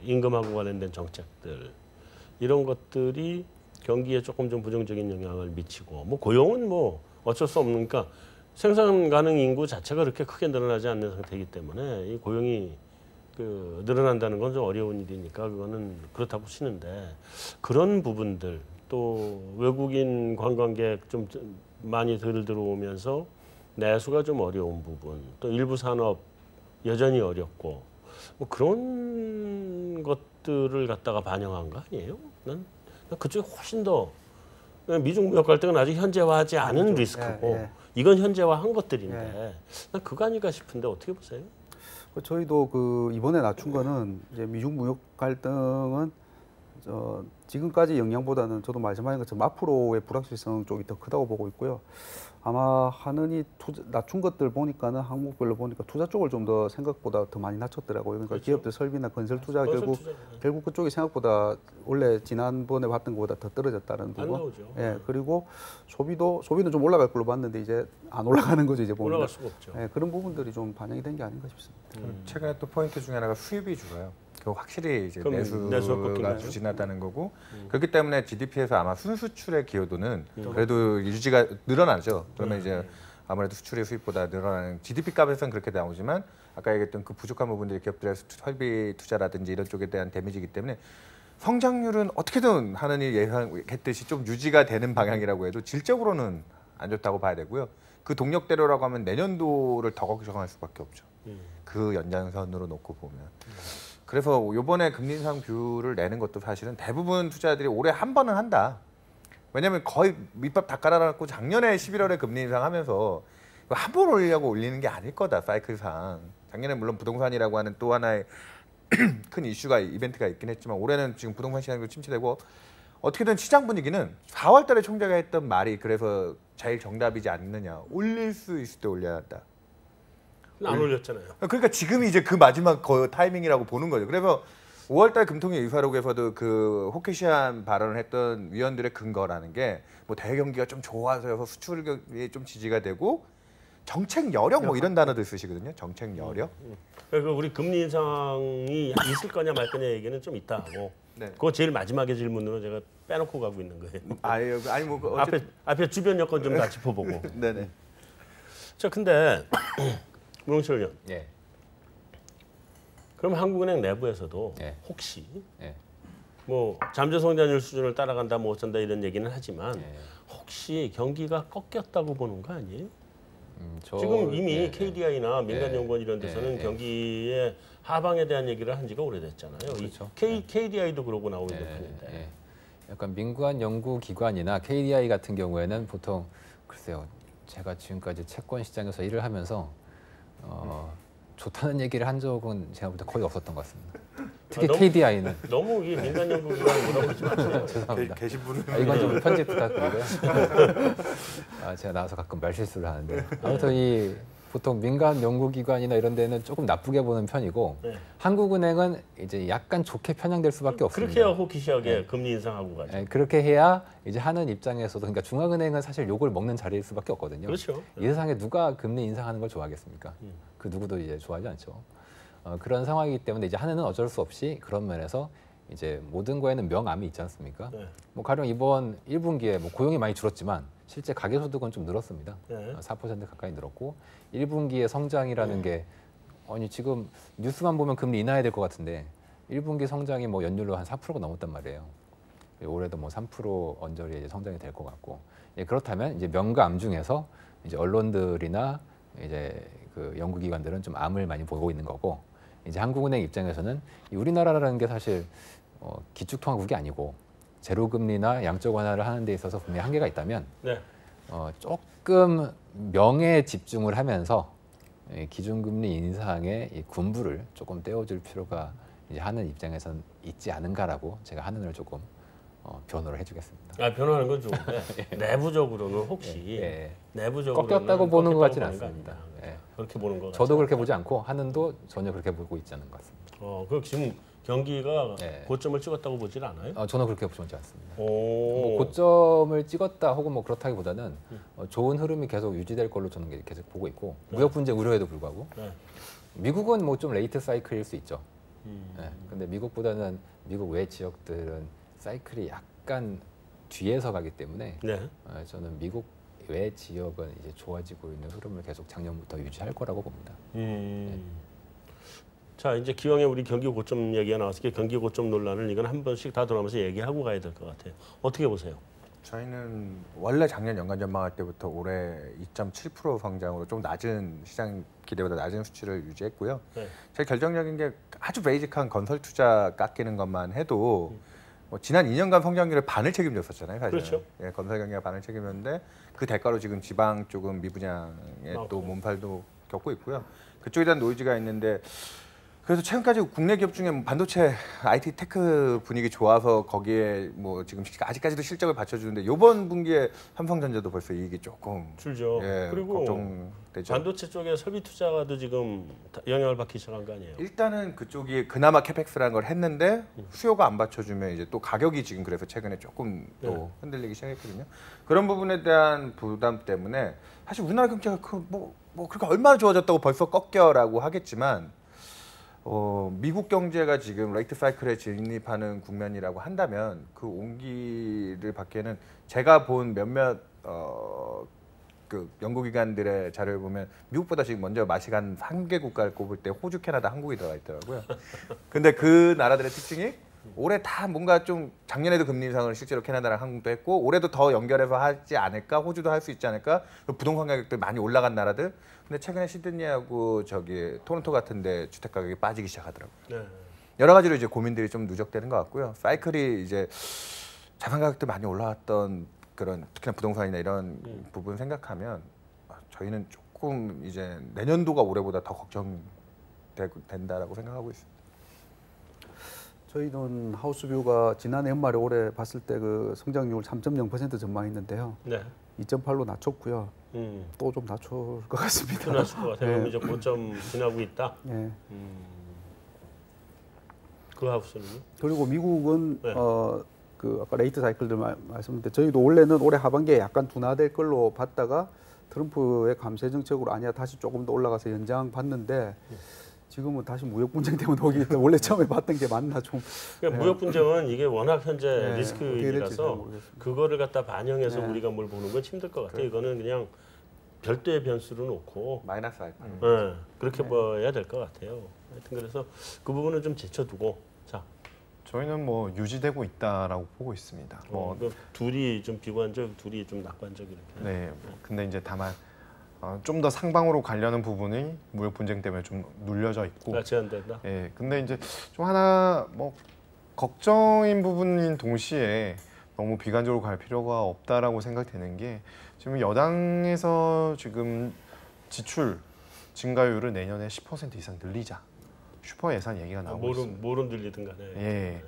임금하고 관련된 정책들 이런 것들이 경기에 조금 좀 부정적인 영향을 미치고 뭐 고용은 뭐 어쩔 수 없으니까 생산 가능 인구 자체가 그렇게 크게 늘어나지 않는 상태이기 때문에 이 고용이 늘어난다는 건 좀 어려운 일이니까 그거는 그렇다고 치는데 그런 부분들 또 외국인 관광객 좀 많이 들어오면서 내수가 좀 어려운 부분 또 일부 산업 여전히 어렵고 뭐 그런 것들을 갖다가 반영한 거 아니에요? 난 그쪽이 훨씬 더 미중 무역 갈등은 아직 현재화하지 않은 리스크고 이건 현재화한 것들인데 난 그거 아닐까 싶은데 어떻게 보세요? 저희도 이번에 낮춘 거는 이제 미중 무역 갈등은 지금까지 영향보다는 저도 말씀하신 것처럼 앞으로의 불확실성 쪽이 더 크다고 보고 있고요. 아마 하느니 낮춘 것들 보니까는 항목별로 보니까 투자 쪽을 좀 더 생각보다 더 많이 낮췄더라고요. 그러니까 그렇죠. 기업들 설비나 건설 투자 결국 그쪽이 생각보다 원래 지난번에 봤던 것보다 더 떨어졌다는 부분. 안 나오죠. 예, 그리고 소비는 좀 올라갈 걸로 봤는데 이제 안 올라가는 거죠 이제 보면. 올라갈 수가 없죠. 예, 그런 부분들이 좀 반영이 된 게 아닌가 싶습니다. 최근에 또 포인트 중에 하나가 수입이 줄어요. 그 확실히 이제 내수가 내수가 꺾이나요? 부진하다는 거고 그렇기 때문에 GDP에서 아마 순수출의 기여도는 그래도 유지가 늘어나죠. 그러면 이제 아무래도 수출이 수입보다 늘어나는 GDP 값에서는 그렇게 나오지만 아까 얘기했던 그 부족한 부분들이 기업들의 설비 투자라든지 이런 쪽에 대한 데미지이기 때문에 성장률은 어떻게든 하느니 예상했듯이 좀 유지가 되는 방향이라고 해도 질적으로는 안 좋다고 봐야 되고요. 그 동력대로라고 하면 내년도를 더 걱정할 수밖에 없죠. 그 연장선으로 놓고 보면. 그래서 이번에 금리 인상 뷰를 내는 것도 사실은 대부분 투자자들이 올해 한 번은 한다. 왜냐하면 거의 밑밥 다 깔아놨고 작년에 11월에 금리 인상하면서 한 번 올리려고 올리는 게 아닐 거다 사이클상. 작년에 물론 부동산이라고 하는 또 하나의 큰 이슈가 이벤트가 있긴 했지만 올해는 지금 부동산 시장도 침체되고 어떻게든 시장 분위기는 4월달에 총재가 했던 말이 그래서 제일 정답이지 않느냐. 올릴 수 있을 때 올려야 한다. 안 올렸잖아요. 그러니까 지금이 이제 그 마지막 타이밍이라고 보는 거죠. 그래서 5월달 금통위 의사록에서도 그 호케시안 발언을 했던 위원들의 근거라는 게 뭐 대경기가 좀 좋아서 수출이 좀 지지가 되고 정책 여력 뭐 이런 단어들 쓰시거든요. 정책 여력. 그러니까 우리 금리 인상이 있을 거냐 말 거냐 얘기는 좀 있다 하고 네. 그거 제일 마지막에 질문으로 제가 빼놓고 가고 있는 거예요. 아니 뭐 앞에 주변 여건 좀 다 짚어보고. 네네. 자, 근데 문홍철 의원. 예. 그럼 한국은행 내부에서도 예. 혹시 예. 뭐 잠재 성장률 수준을 따라간다 뭐 어쩐다 이런 얘기는 하지만 예. 혹시 경기가 꺾였다고 보는 거 아니에요? 저, 지금 이미 예, KDI나 민간연구원 이런 데서는 예. 경기의 하방에 대한 얘기를 한 지가 오래됐잖아요. 그렇죠. KDI도 그러고 나오고 있는 예, 편인데. 예. 약간 민관 연구기관이나 KDI 같은 경우에는 보통 글쎄요, 제가 지금까지 채권 시장에서 일을 하면서 좋다는 얘기를 한 적은 제가 볼 때 거의 없었던 것 같습니다. 특히 너무- KDI는 너무 이 민간연구기관 물어보지 마세요. 죄송합니다. 계신 분은 이건 좀 편집 부탁드리고요. 제가 나와서 가끔 말실수를 하는데 아무튼 이 보통 민간 연구기관이나 이런 데는 조금 나쁘게 보는 편이고 네. 한국은행은 이제 약간 좋게 편향될 수밖에 없습니다. 그렇게 해야 호기시하게 금리 인상하고 가죠. 예, 그렇게 해야 이제 하는 입장에서도 그러니까 중앙은행은 사실 욕을 먹는 자리일 수밖에 없거든요. 그렇죠. 이 세상에 누가 금리 인상하는 걸 좋아하겠습니까? 그 누구도 이제 좋아하지 않죠. 그런 상황이기 때문에 이제 하느는 어쩔 수 없이 그런 면에서 이제 모든 거에는 명암이 있지 않습니까? 네. 뭐 가령 이번 1분기에 뭐 고용이 많이 줄었지만 실제 가계소득은 좀 늘었습니다. 네. 4% 가까이 늘었고 1분기의 성장이라는 게 아니 지금 뉴스만 보면 금리 인하해야 될 것 같은데 1분기 성장이 뭐 연율로 한 4%가 넘었단 말이에요. 올해도 뭐 3% 언저리에 이제 성장이 될 것 같고 그렇다면 이제 명가암 중에서 이제 언론들이나 이제 그 연구기관들은 좀 암을 많이 보고 있는 거고 이제 한국은행 입장에서는 이 우리나라라는 게 사실 기축통화국이 아니고 제로 금리나 양적 완화를 하는 데 있어서 분명히 한계가 있다면 네. 조금 명예에 집중을 하면서 이 기준금리 인상의 이 군부를 조금 떼어줄 필요가 이제 하는 입장에선 있지 않은가라고 제가 한눈을 조금 변호를 해주겠습니다. 아, 변호하는 건 좋은데 내부적으로는 혹시 내부적으로 꺾였다고 보는 것 같지는 않습니다. 그렇게 보는 거. 저도 그렇게 보지 않고 한은도 전혀 그렇게 보고 있지 않은 것 같습니다. 그 지금 경기가 네. 고점을 찍었다고 보질 않아요? 저는 그렇게 보지 않습니다. 오. 뭐 고점을 찍었다 혹은 뭐 그렇다기보다는 좋은 흐름이 계속 유지될 걸로 저는 계속 보고 있고 무역 분쟁 우려에도 불구하고 미국은 뭐 좀 레이트 사이클일 수 있죠. 근데 미국보다는 미국 외 지역들은 사이클이 약간 뒤에서 가기 때문에 저는 미국 외 지역은 이제 좋아지고 있는 흐름을 계속 작년부터 유지할 거라고 봅니다. 자, 이제 기왕에 우리 경기 고점 얘기가 나왔으니까 경기 고점 논란을 이건 한 번씩 다 돌아가면서 얘기하고 가야 될 것 같아요. 어떻게 보세요? 저희는 원래 작년 연간 전망할 때부터 올해 2.7% 성장으로 좀 낮은 시장 기대보다 낮은 수치를 유지했고요. 제일 결정적인 게 아주 베이직한 건설 투자 깎이는 것만 해도 뭐 지난 2년간 성장률의 반을 책임졌었잖아요, 사실. 그렇죠. 예, 건설 경기가 반을 책임졌는데 그 대가로 지금 지방 쪽은 미분양에 또 몸팔도 겪고 있고요. 그쪽에 대한 노이즈가 있는데 그래서 최근까지 국내 기업 중에 뭐 반도체, IT 테크 분위기 좋아서 거기에 뭐 지금 아직까지도 실적을 받쳐주는데 이번 분기에 삼성전자도 벌써 이익이 조금 줄죠. 그리고 걱정되죠. 반도체 쪽에 설비 투자도 지금 영향을 받기 시작한 거 아니에요? 일단은 그쪽이 그나마 캐펙스라는 걸 했는데 수요가 안 받쳐주면 이제 또 가격이 지금 그래서 최근에 조금 또 흔들리기 시작했거든요. 그런 부분에 대한 부담 때문에 사실 우리나라 경제가 뭐 그렇게 얼마나 좋아졌다고 벌써 꺾여라고 하겠지만 미국 경제가 지금 레이트 사이클에 진입하는 국면이라고 한다면 그 온기를 받기에는 제가 본 몇몇 그 연구기관들의 자료를 보면 미국보다 지금 먼저 마시간 3개 국가를 꼽을 때 호주, 캐나다, 한국이 들어가 있더라고요. 근데 그 나라들의 특징이 올해 다 뭔가 좀 작년에도 금리 인상을 실제로 캐나다랑 한국도 했고 올해도 더 연결해서 하지 않을까, 호주도 할 수 있지 않을까, 부동산 가격들 많이 올라간 나라들. 근데 최근에 시드니하고 저기 토론토 같은데 주택 가격이 빠지기 시작하더라고요. 여러 가지로 이제 고민들이 좀 누적되는 것 같고요. 사이클이 이제 자산 가격도 많이 올라왔던 그런 특히나 부동산이나 이런 부분 생각하면 저희는 조금 이제 내년도가 올해보다 더 걱정된다라고 생각하고 있습니다. 저희는 하우스뷰가 지난해 연말에 올해 봤을 때 그 성장률 3.0% 전망했는데요. 2.8로 낮췄고요. 또 좀 낮출 것 같습니다. 또 낮출 것 같아요. 그럼 이제 고점 지나고 있다. 그 하우스는요? 그리고 미국은 그 아까 레이트 사이클들 말씀드렸는데 저희도 원래는 올해 하반기에 약간 둔화될 걸로 봤다가 트럼프의 감세 정책으로 아니야 다시 조금 더 올라가서 연장 받는데 지금은 다시 무역 분쟁 때문에 오기 때문에 원래 처음에 봤던 게 맞나 좀. 그러니까 무역 분쟁은 이게 워낙 현재 리스크이라서 그거를 갖다 반영해서 우리가 뭘 보는 건 힘들 것 같아요. 이거는 그냥 별도의 변수로 놓고 마이너스 사이클. 그렇게 봐야 될 것 같아요. 하여튼 그래서 그 부분은 좀 제쳐두고 자. 저희는 뭐 유지되고 있다라고 보고 있습니다. 둘이 좀 비관적, 둘이 좀 낙관적 이렇게. 네. 근데 이제 다만 좀 더 상방으로 가려는 부분이 무역 분쟁 때문에 좀 눌려져 있고. 제한된다. 예. 근데 이제 좀 하나 뭐 걱정인 부분인 동시에 너무 비관적으로 갈 필요가 없다라고 생각되는 게 지금 여당에서 지금 지출 증가율을 내년에 10% 이상 늘리자. 슈퍼 예산 얘기가 나오고 있습니다. 뭐로 늘리든 간에. 예.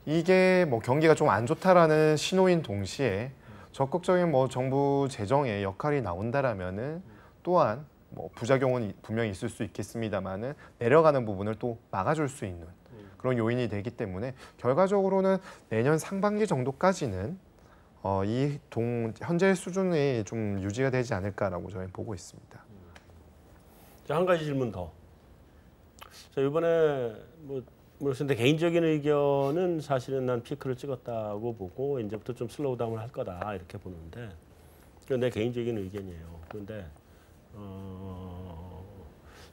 이게 뭐 경기가 좀 안 좋다라는 신호인 동시에 적극적인 뭐 정부 재정의 역할이 나온다라면은 또한 뭐 부작용은 분명히 있을 수 있겠습니다만은 내려가는 부분을 또 막아줄 수 있는 그런 요인이 되기 때문에 결과적으로는 내년 상반기 정도까지는 현재 수준이 좀 유지가 되지 않을까라고 저희는 보고 있습니다. 자, 한 가지 질문 더. 자, 이번에 근데 개인적인 의견은 사실은 난 피크를 찍었다고 보고 이제부터 좀 슬로우 다운을 할 거다 이렇게 보는데 그건 내 개인적인 의견이에요. 그런데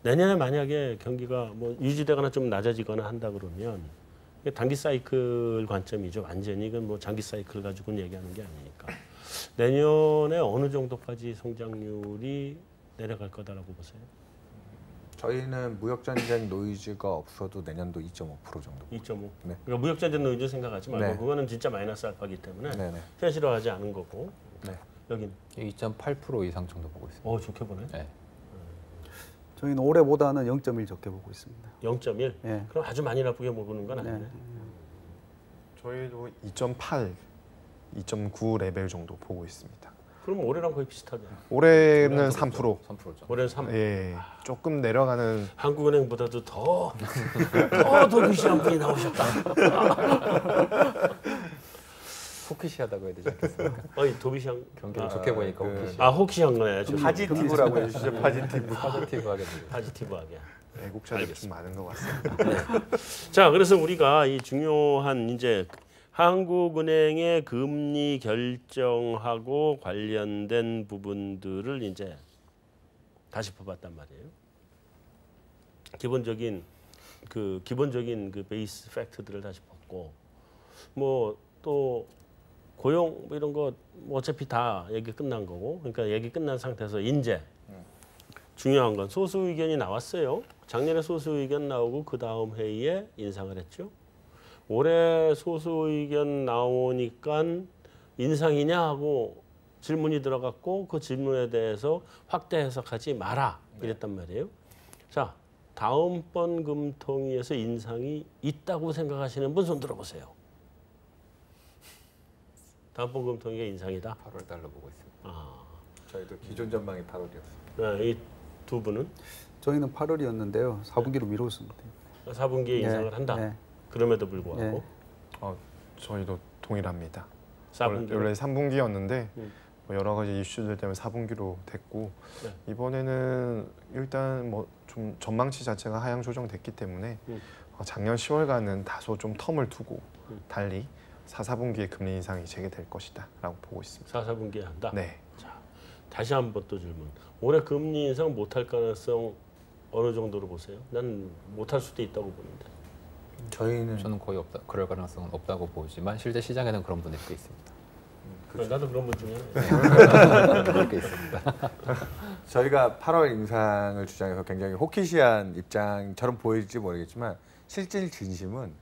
내년에 만약에 경기가 뭐 유지되거나 좀 낮아지거나 한다 그러면 이게 단기 사이클 관점이죠. 완전히 이건 뭐 장기 사이클 가지고는 얘기하는 게 아니니까 내년에 어느 정도까지 성장률이 내려갈 거다라고 보세요? 저희는 무역 전쟁 노이즈가 없어도 내년도 2.5% 정도. 2.5. 네. 그러니까 무역전쟁 노이즈 생각하지 말고 네. 그거는 진짜 마이너스 알파기 때문에 네네. 현실화하지 않은 거고. 네. 여긴 2.8% 이상 정도 보고 있습니다. 좋게 보네. 네. 저희는 올해보다는 0.1 적게 보고 있습니다. 0.1. 예. 그럼 아주 많이 나쁘게 보는 건 네. 아니네. 저희도 2.8, 2.9 레벨 정도 보고 있습니다. 그럼 올해랑 거의 비슷하네. 올해는 3%. 3%죠. 올해는 3. 예, 조금 내려가는. 한국은행보다도 더 도비시한 분이 나오셨다. 호키시하다고 해야 되지 않겠습니까? 도비시한 경기를 좋게 보니까 호키시. 호키시한 거네. 파지티브라고 해주시죠. 파지티브. 파지티브 하겠네요. 파지티브하게. 애국자들이 좀 많은 것 같습니다. 자, 그래서 우리가 이 중요한 이제 한국은행의 금리 결정하고 관련된 부분들을 이제 다시 뽑았단 말이에요. 기본적인 그 베이스 팩트들을 다시 뽑고 뭐 또 고용 뭐 이런 거 뭐 어차피 다 얘기 끝난 거고, 그러니까 얘기 끝난 상태에서 이제 중요한 건 소수 의견이 나왔어요. 작년에 소수 의견 나오고 그 다음 회의에 인상을 했죠. 올해 소수 의견 나오니까 인상이냐 하고 질문이 들어갔고 그 질문에 대해서 확대 해석하지 마라 이랬단 말이에요. 자, 다음번 금통위에서 인상이 있다고 생각하시는 분 손 들어보세요. 다음번 금통위가 인상이다. 8월 달로 보고 있습니다. 저희도 기존 전망이 8월이었어요. 이 두 분은 저희는 8월이었는데요. 4분기로 미뤘습니다. 4분기에 인상을 한다. 네. 그럼에도 불구하고 저희도 동일합니다. 4분기 원래 3분기였는데 뭐 여러 가지 이슈들 때문에 4분기로 됐고 네. 이번에는 일단 뭐 좀 전망치 자체가 하향 조정됐기 때문에 작년 10월과는 다소 좀 텀을 두고 달리 4분기에 금리 인상이 재개될 것이다라고 보고 있습니다. 4분기에 한다. 네. 자, 다시 한번 또 질문. 올해 금리 인상 못할 가능성 어느 정도로 보세요? 난 못할 수도 있다고 보는데. 저는 거의 없다. 그럴 가능성은 없다고 보지만 실제 시장에는 그런 분들이 꽤 있습니다. 나도 그런 분 중에 그런 게 있습니다. 저희가 8월 인상을 주장해서 굉장히 호키시한 입장처럼 보일지 모르겠지만 실질 진심은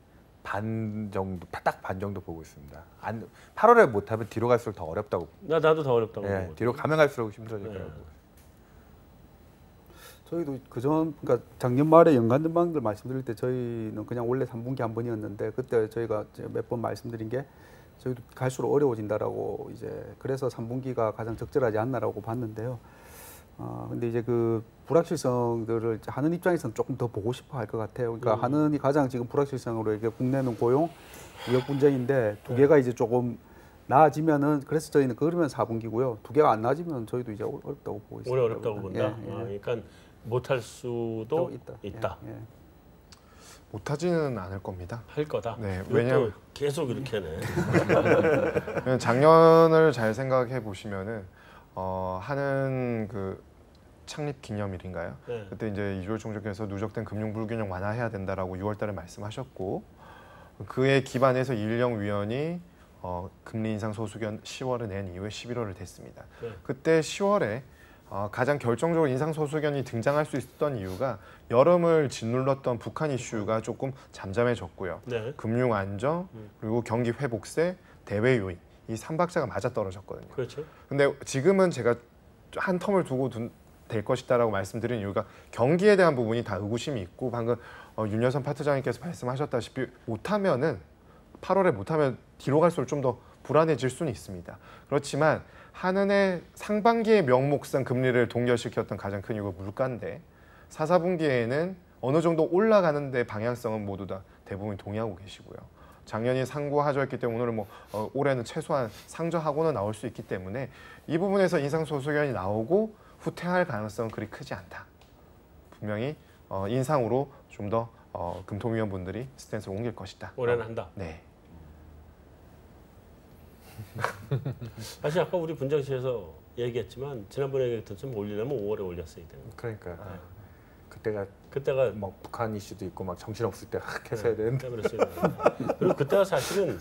반 정도, 딱 반 정도 보고 있습니다. 8월에 못하면 뒤로 갈수록 더 어렵다고. 나도 더 어렵다고 예, 보거든. 뒤로 가면 갈수록 힘들어질 네. 거라고. 저희도 그러니까 작년 말에 연간 전망들 말씀드릴 때 저희는 그냥 원래 3분기 한 번이었는데 그때 저희가 몇 번 말씀드린 게 저희도 갈수록 어려워진다라고 이제 그래서 3분기가 가장 적절하지 않나라고 봤는데요. 근데 이제 그 불확실성들을 하는 입장에서는 조금 더 보고 싶어 할 것 같아요. 그러니까 하는이 가장 지금 불확실성으로 이게 국내는 고용, 무역 분쟁인데 두 개가 이제 조금 나아지면은 그래서 저희는 그러면 4분기고요. 두 개가 안 나아지면 저희도 이제 어렵다고 보고 있습니다. 올해 어렵다고 본다. 예. 그러니까 못할 수도 있다. 예. 못하지는 않을 겁니다. 할 거다. 네, 이것도 왜냐면- 계속 이렇게네. 작년을 잘 생각해 보시면은 하는 그 창립 기념일인가요? 네. 그때 이제 이주열 총재께서 누적된 금융 불균형 완화해야 된다라고 6월달에 말씀하셨고 그에 기반해서 일령위원이 금리 인상 소수견 10월에 낸 이후에 11월을 됐습니다. 네. 그때 10월에 가장 결정적으로 인상 소수견이 등장할 수 있었던 이유가 여름을 짓눌렀던 북한 이슈가 조금 잠잠해졌고요. 네. 금융 안정 그리고 경기 회복세, 대외 요인 이 3박자가 맞아 떨어졌거든요. 그렇죠. 근데 지금은 제가 한 텀을 두고 될 것이다라고 말씀드린 이유가 경기에 대한 부분이 다 의구심이 있고 방금 윤여선 파트장님께서 말씀하셨다시피 못하면은 8월에 못하면 뒤로 갈수록 좀 더 불안해질 수는 있습니다. 그렇지만 한은의 상반기의 명목상 금리를 동결시켰던 가장 큰 이유가 물가인데 4, 4분기에는 어느 정도 올라가는 데 방향성은 모두 다 대부분 동의하고 계시고요. 작년이 상고하저였기 때문에 오늘은 올해는 최소한 상저하고는 나올 수 있기 때문에 이 부분에서 인상 소수견이 나오고 후퇴할 가능성은 그리 크지 않다. 분명히 인상으로 좀 더 금통위원분들이 스탠스를 옮길 것이다. 올해는 한다. 네. 사실 아까 우리 분장실에서 얘기했지만 지난번에 얘기했던 좀 올리려면 5월에 올렸어야 되는 거. 그러니까 그때가 그때가 뭐 북한 이슈도 있고 막 정신 없을 때 해서 해야 되는데. 그랬어요. 그리고 그때가 사실은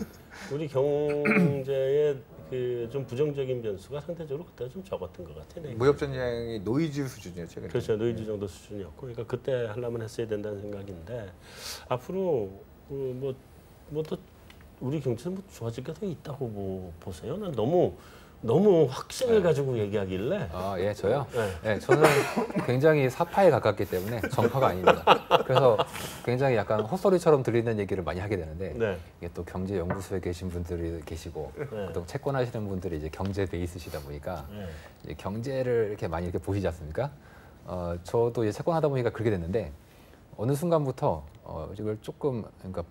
우리 경제의 그 좀 부정적인 변수가 상대적으로 그때 좀 적었던 것 같아요. 무역 전쟁이 노이즈 수준이었죠. 최근에. 그렇죠. 노이즈 정도 수준이었고, 그러니까 그때 하려면 했어야 된다는 생각인데 앞으로 또 우리 경제는 뭐 좋아질 게 더 있다고 뭐 보세요? 난 너무 확신을 가지고 얘기하길래. 예, 저요? 네. 네, 저는 굉장히 사파에 가깝기 때문에 정파가 아닙니다. 그래서 굉장히 약간 헛소리처럼 들리는 얘기를 많이 하게 되는데 네. 이게 또 경제연구소에 계신 분들이 계시고 또 채권하시는 분들이 이제 경제 베이스시다 보니까 이제 경제를 이렇게 많이 이렇게 보시지 않습니까? 저도 이제 채권하다 보니까 그렇게 됐는데 어느 순간부터 이걸 조금 그러니까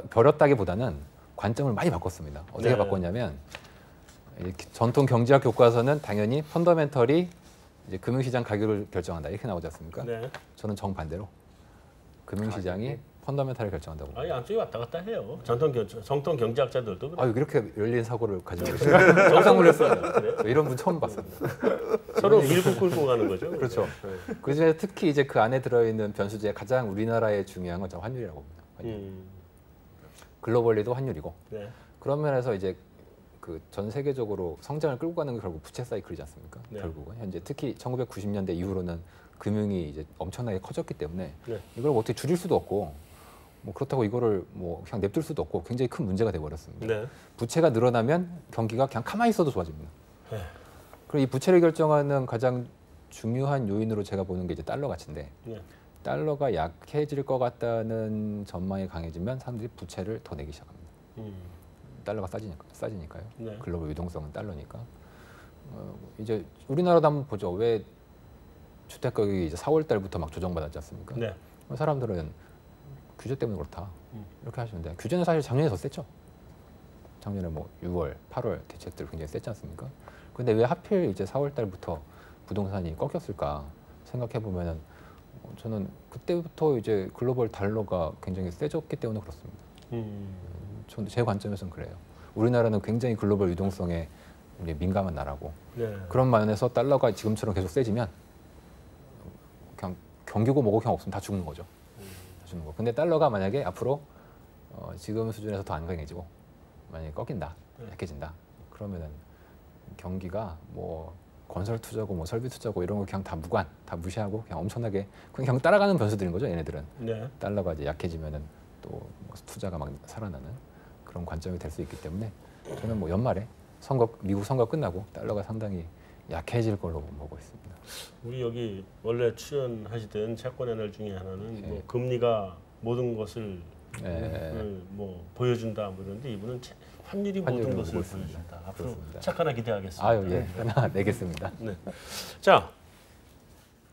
버렸다기보다는 관점을 많이 바꿨습니다. 어떻게 네. 바꿨냐면 전통 경제학 교과서는 당연히 펀더멘털이 이제 금융시장 가격을 결정한다 이렇게 나오지 않습니까? 네. 저는 정반대로 금융시장이 펀더멘털을 결정한다고. 아니 양쪽이 왔다 갔다 해요. 전통 경제학자들도 그래. 이렇게 열린 사고를 가지고 계시네요. 깜짝 놀랐어요. 이런 분 처음 봤습니다. 서로 밀고 끌고 가는 거죠. 그렇죠. 네. 그중에 특히 이제 그 안에 들어있는 변수 중에 가장 우리나라에 중요한 건 환율이라고 봅니다. 환율. 글로벌리도 환율이고 네. 그런 면에서 이제 그 전 세계적으로 성장을 끌고 가는 게 결국 부채 사이클이지 않습니까? 네. 결국은 현재 특히 1990년대 이후로는 금융이 이제 엄청나게 커졌기 때문에 네. 이걸 어떻게 줄일 수도 없고 뭐 그렇다고 이거를 뭐 그냥 냅둘 수도 없고 굉장히 큰 문제가 돼 버렸습니다. 네. 부채가 늘어나면 경기가 그냥 가만히 있어도 좋아집니다. 네. 그리고 이 부채를 결정하는 가장 중요한 요인으로 제가 보는 게 이제 달러 가치인데 네. 달러가 약해질 것 같다는 전망이 강해지면 사람들이 부채를 더 내기 시작합니다. 달러가 싸지니까요. 네. 글로벌 유동성은 달러니까. 이제 우리나라도 한번 보죠. 왜 주택 가격이 이제 4월 달부터 막 조정받았지 않습니까? 네. 사람들은 규제 때문에 그렇다 이렇게 하시는데 규제는 사실 작년에 더 셌죠. 작년에 뭐 6월, 8월 대책들 굉장히 셌지 않습니까? 근데 왜 하필 이제 4월 달부터 부동산이 꺾였을까 생각해 보면은 저는 그때부터 이제 글로벌 달러가 굉장히 세졌기 때문에 그렇습니다. 저는 제 관점에서는 그래요. 우리나라는 굉장히 글로벌 유동성에 민감한 나라고 네. 그런 면에서 달러가 지금처럼 계속 세지면 그냥 경기고 뭐고 그냥 없으면 다 죽는 거죠. 다 죽는 거. 근데 달러가 만약에 앞으로 지금 수준에서 더 안 강해지고 만약에 꺾인다, 약해진다. 그러면은 경기가 뭐 건설 투자고 뭐 설비 투자고 이런 거 그냥 다 무관, 다 무시하고 그냥 엄청나게 그냥 따라가는 변수들인 거죠. 얘네들은 네. 달러가 이제 약해지면은 또 뭐 투자가 막 살아나는 그런 관점이 될 수 있기 때문에 저는 뭐 연말에 미국 선거 끝나고 달러가 상당히 약해질 걸로 보고 있습니다. 우리 여기 원래 출연하시던 채권의 날 중에 하나는 네. 뭐 금리가 모든 것을 네. 뭐 보여준다 뭐 이런데 이분은 환율이 모든 환율을 것을 보고 있습니다. 보여준다. 앞으로 그렇습니다. 책 하나 기대하겠습니다. 아유 예, 하나 내겠습니다. 네. 자,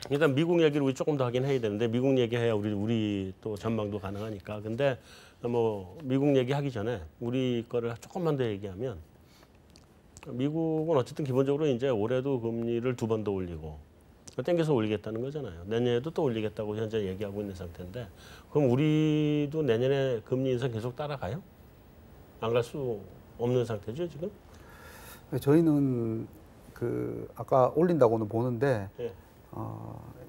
일단 미국 얘기를 우리 조금 더 하긴 해야 되는데 미국 얘기해야 우리 또 전망도 가능하니까. 근데 뭐 미국 얘기하기 전에 우리 거를 조금만 더 얘기하면 미국은 어쨌든 기본적으로 이제 올해도 금리를 2번 더 올리고 땡겨서 올리겠다는 거잖아요. 내년에도 또 올리겠다고 현재 얘기하고 있는 상태인데 그럼 우리도 내년에 금리 인상 계속 따라가요? 안 갈 수 없는 상태죠 지금? 저희는 그 아까 올린다고는 보는데 네.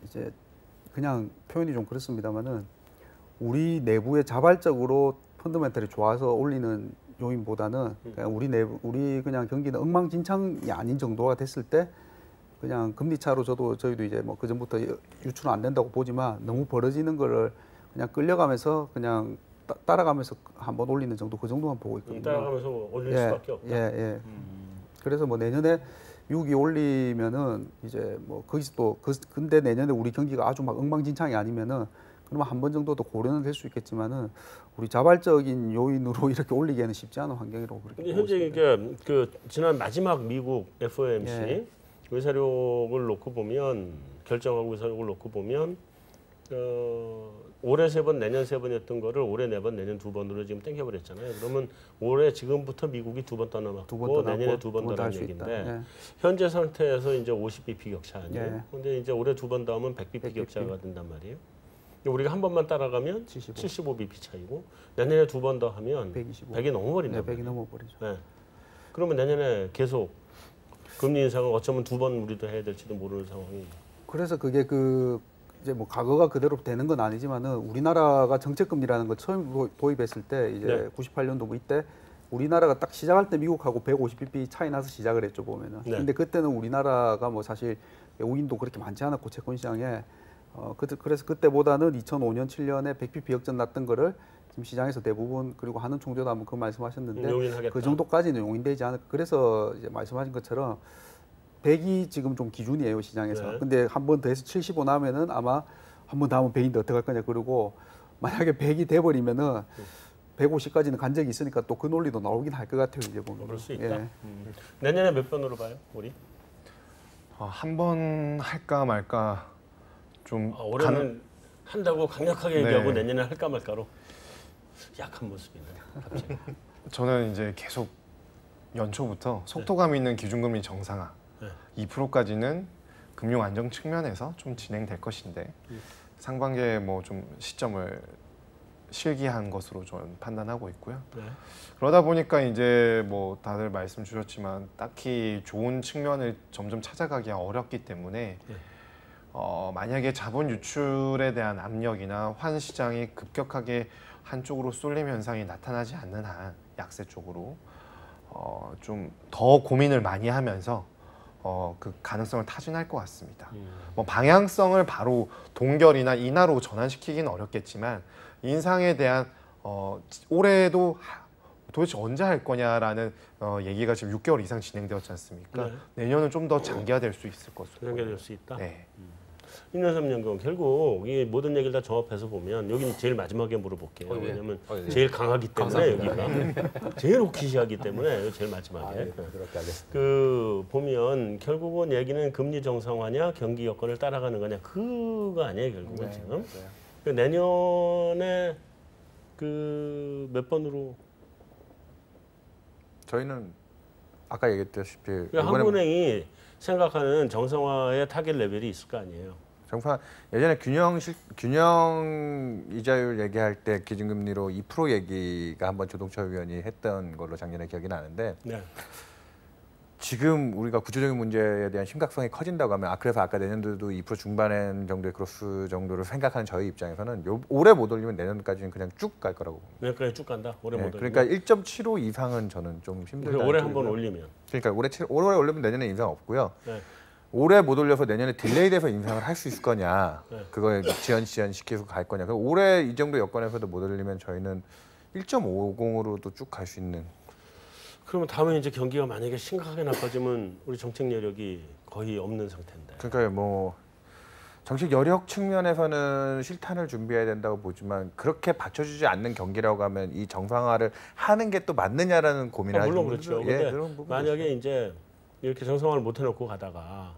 이제 그냥 표현이 좀 그렇습니다만은 우리 내부에 자발적으로 펀더멘털이 좋아서 올리는 요인보다는 그냥 우리 그냥 경기는 엉망진창이 아닌 정도가 됐을 때 그냥 금리 차로 저희도 이제 뭐 그 전부터 유출은 안 된다고 보지만 너무 벌어지는 거를 그냥 끌려가면서 그냥 따라가면서 한번 올리는 정도 그 정도만 보고 있거든요. 따라가면서 올릴 수밖에 없다. 예. 그래서 뭐 내년에 미국이 올리면은 이제 뭐 거기서 또 근데 내년에 우리 경기가 아주 막 엉망진창이 아니면은 그러면 한 번 정도 더 고려는 될 수 있겠지만은 우리 자발적인 요인으로 이렇게 올리기에는 쉽지 않은 환경이라고 그렇게 근데 보고 현재 있습니다. 이게 그 지난 마지막 미국 FOMC 예. 의사록을 놓고 보면 결정하고 의사록을 놓고 보면 올해 3번, 내년 3번이었던 거를 올해 4번, 내년 2번으로 지금 땡겨버렸잖아요. 그러면 올해 지금부터 미국이 2번 더 남았고 내년에 2번 더 라는 얘기인데 현재 상태에서 이제 50bp 격차 아니에요. 예. 근데 이제 올해 2번 더 하면 100bp 격차가 된단 말이에요. 우리가 한 번만 따라가면 75bp 차이고 내년에 2번 더 하면 125. 100이 넘어버린다. 네, 100이 넘어버리죠. 네. 그러면 내년에 계속 금리 인상을 어쩌면 2번 우리도 해야 될지도 모르는 상황이. 그래서 그게 이제 뭐 과거가 그대로 되는 건 아니지만은 우리나라가 정책금리라는 걸 처음 도입했을 때 이제 네. 98년도 뭐 이때 우리나라가 딱 시작할 때 미국하고 150bp 차이 나서 시작을 했죠 보면은. 네. 근데 그때는 우리나라가 뭐 사실 외국인도 그렇게 많지 않았고 채권 시장에 그래서 그때보다는 2005년 7년에 100bp 역전 났던 거를 지금 시장에서 대부분 그리고 하는 총재도 한번 그 말씀하셨는데 용인하겠다. 그 정도까지는 용인되지 않을. 그래서 이제 말씀하신 것처럼 100이 지금 좀 기준이에요 시장에서. 네. 근데 한 번 더 해서 75 나면은 아마 한 번 더 하면 100인데 어떻게 할 거냐 그러고 만약에 100이 돼버리면은 150까지는 간 적이 있으니까 또 그 논리도 나오긴 할 것 같아요 이제 보면. 그럴 수 있다. 예. 내년에 몇 번으로 봐요, 우리? 한 번 할까 말까 좀 올해는 한다고 강력하게 네. 얘기하고 내년에 할까 말까로 약한 모습이네. 갑자기. 저는 이제 계속 연초부터 속도감 있는 기준금리 정상화 네. 2%까지는 금융 안정 측면에서 좀 진행될 것인데 상반기에 뭐 좀 시점을 실기한 것으로 저는 판단하고 있고요. 네. 그러다 보니까 이제 뭐 다들 말씀 주셨지만 딱히 좋은 측면을 점점 찾아가기가 어렵기 때문에 네. 만약에 자본 유출에 대한 압력이나 환 시장이 급격하게 한쪽으로 쏠림 현상이 나타나지 않는 한 약세 쪽으로 좀 더 고민을 많이 하면서 그 가능성을 타진할 것 같습니다. 뭐 방향성을 바로 동결이나 인하로 전환시키기는 어렵겠지만 인상에 대한 올해도 도대체 언제 할 거냐라는 얘기가 지금 6개월 이상 진행되었지 않습니까? 네. 내년은 좀 더 장기화될 수 있을 것으로 연결될 수 있다. 네. 인연삼 연구원 결국 이 모든 얘기를 다 종합해서 보면 여기는 제일 마지막에 물어볼게요. 예. 왜냐하면 예. 제일 강하기 때문에 감사합니다. 여기가 제일 호키시하기 때문에 여기 제일 마지막에. 네, 그렇게 하겠습니다. 그 보면 결국은 얘기는 금리 정상화냐 경기 여건을 따라가는 거냐 그거 아니에요 결국은 네, 지금. 그 내년에 그 몇 번으로 저희는 아까 얘기했다시피 한국은행이 생각하는 정상화의 타겟 레벨이 있을 거 아니에요. 정말 예전에 균형 이자율 얘기할 때 기준금리로 2% 얘기가 한번 조동철 위원이 했던 걸로 작년에 기억이 나는데 네. 지금 우리가 구조적인 문제에 대한 심각성이 커진다고 하면 그래서 아까 내년도도 2% 중반엔 정도의 크로스 정도를 생각하는 저희 입장에서는 올해 못 올리면 내년까지는 그냥 쭉 갈 거라고 봅니다. 내년까지 쭉 간다. 올해 못 올리면. 그러니까 1.75 이상은 저는 좀 힘들다. 올해 한번 올리면. 그러니까 올해 올리면 내년에 인상 없고요. 네. 올해 못 올려서 내년에 딜레이돼서 인상을 할 수 있을 거냐, 네. 그거에 지연 시켜서 갈 거냐. 그럼 올해 이 정도 여건에서도 못 올리면 저희는 1.50으로도 쭉 갈 수 있는. 그러면 다음에 이제 경기가 만약에 심각하게 나빠지면 우리 정책 여력이 거의 없는 상태인데. 그러니까 뭐 정책 여력 측면에서는 실탄을 준비해야 된다고 보지만 그렇게 받쳐주지 않는 경기라고 하면 이 정상화를 하는 게 또 맞느냐라는 고민을 물론 하시는 그렇죠. 분들도- 근데 그런 부분도 만약에 있어요. 이제 이렇게 정상화를 못 해놓고 가다가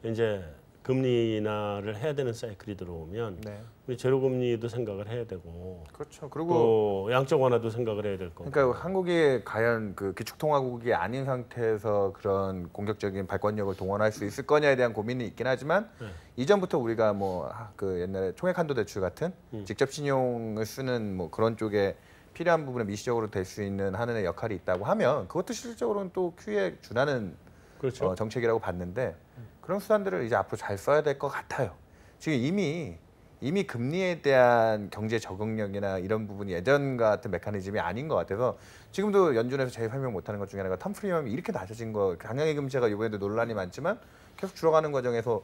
이제 금리 인하를 해야 되는 사이클이 들어오면 네, 우리 제로 금리도 생각을 해야 되고 그렇죠. 그리고 또 양적 완화도 생각을 해야 될 거고. 그러니까 한국이 과연 그 기축통화국이 아닌 상태에서 그런 공격적인 발권력을 동원할 수 있을 거냐에 대한 고민이 있긴 하지만 네. 이전부터 우리가 뭐 그 옛날에 총액 한도 대출 같은 직접 신용을 쓰는 뭐 그런 쪽에 필요한 부분에 미시적으로 될 수 있는 하는 역할이 있다고 하면 그것도 실질적으로는 또 QE에 준하는 그렇죠. 정책이라고 봤는데 그런 수단들을 이제 앞으로 잘 써야 될 것 같아요. 지금 이미 금리에 대한 경제 적응력이나 이런 부분이 예전 같은 메커니즘이 아닌 것 같아서 지금도 연준에서 제일 설명 못하는 것 중에 하나가 텀 프리미엄이 이렇게 낮아진 거. 강약의 금리가 이번에도 논란이 많지만 계속 줄어가는 과정에서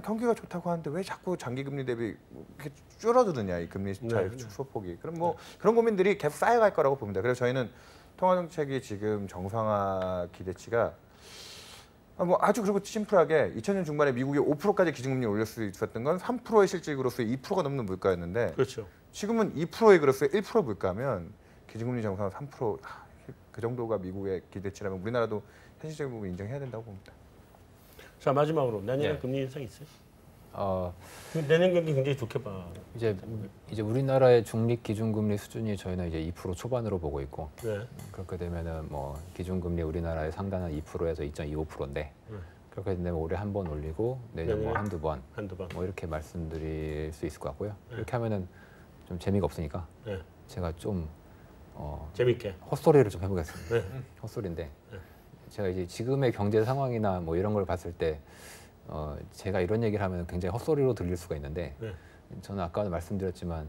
경기가 좋다고 하는데 왜 자꾸 장기 금리 대비 이렇게 줄어드느냐 이 금리 차이 축소폭이. 그럼 뭐 그런 고민들이 계속 쌓여갈 거라고 봅니다. 그래서 저희는 통화 정책이 지금 정상화 기대치가 뭐 아주 그리고 심플하게 2000년 중반에 미국이 5%까지 기준금리 올릴 수 있었던 건 3%의 실질 그로서의 2%가 넘는 물가였는데 그렇죠. 지금은 2%의 그로서의 1% 물가면 기준금리 정상화 3% 그 정도가 미국의 기대치라면 우리나라도 현실적인 부분 인정해야 된다고 봅니다. 자 마지막으로 내년에 네. 금리 인상 있어요? 어, 내년 경기 굉장히 좋게 봐. 이제 우리나라의 중립 기준금리 수준이 저희는 이제 2% 초반으로 보고 있고 네. 그렇게 되면은 뭐 기준금리 우리나라의 상단은 2%에서 2.25%인데 그렇게 되면 올해 한 번 올리고 내년 뭐 한두 번 뭐 이렇게 말씀드릴 수 있을 것 같고요. 이렇게 하면은 좀 재미가 없으니까 네. 제가 좀 재밌게. 헛소리를 좀 해보겠습니다. 네. 헛소리인데 제가 이제 지금의 경제 상황이나 뭐 이런 걸 봤을 때 제가 이런 얘기를 하면 굉장히 헛소리로 들릴 수가 있는데 네. 저는 아까도 말씀드렸지만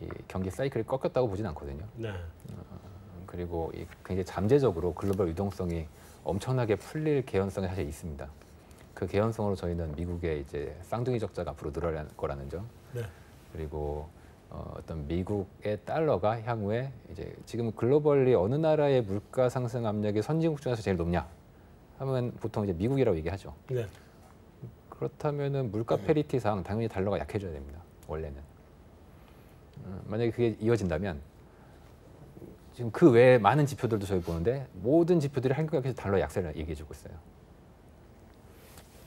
이 경기 사이클이 꺾였다고 보진 않거든요. 네. 그리고 굉장히 잠재적으로 글로벌 유동성이 엄청나게 풀릴 개연성이 사실 있습니다. 그 개연성으로 저희는 미국의 이제 쌍둥이 적자가 앞으로 늘어날 거라는 점. 네. 그리고 어떤 미국의 달러가 향후에 이제 지금 글로벌리 어느 나라의 물가 상승 압력이 선진국 중에서 제일 높냐 하면 보통 이제 미국이라고 얘기하죠. 네. 그렇다면은 물가 페리티상 당연히 달러가 약해져야 됩니다. 원래는. 만약에 그게 이어진다면 지금 그 외에 많은 지표들도 저희 보는데 모든 지표들이 한국에서 달러 약세를 얘기해주고 있어요.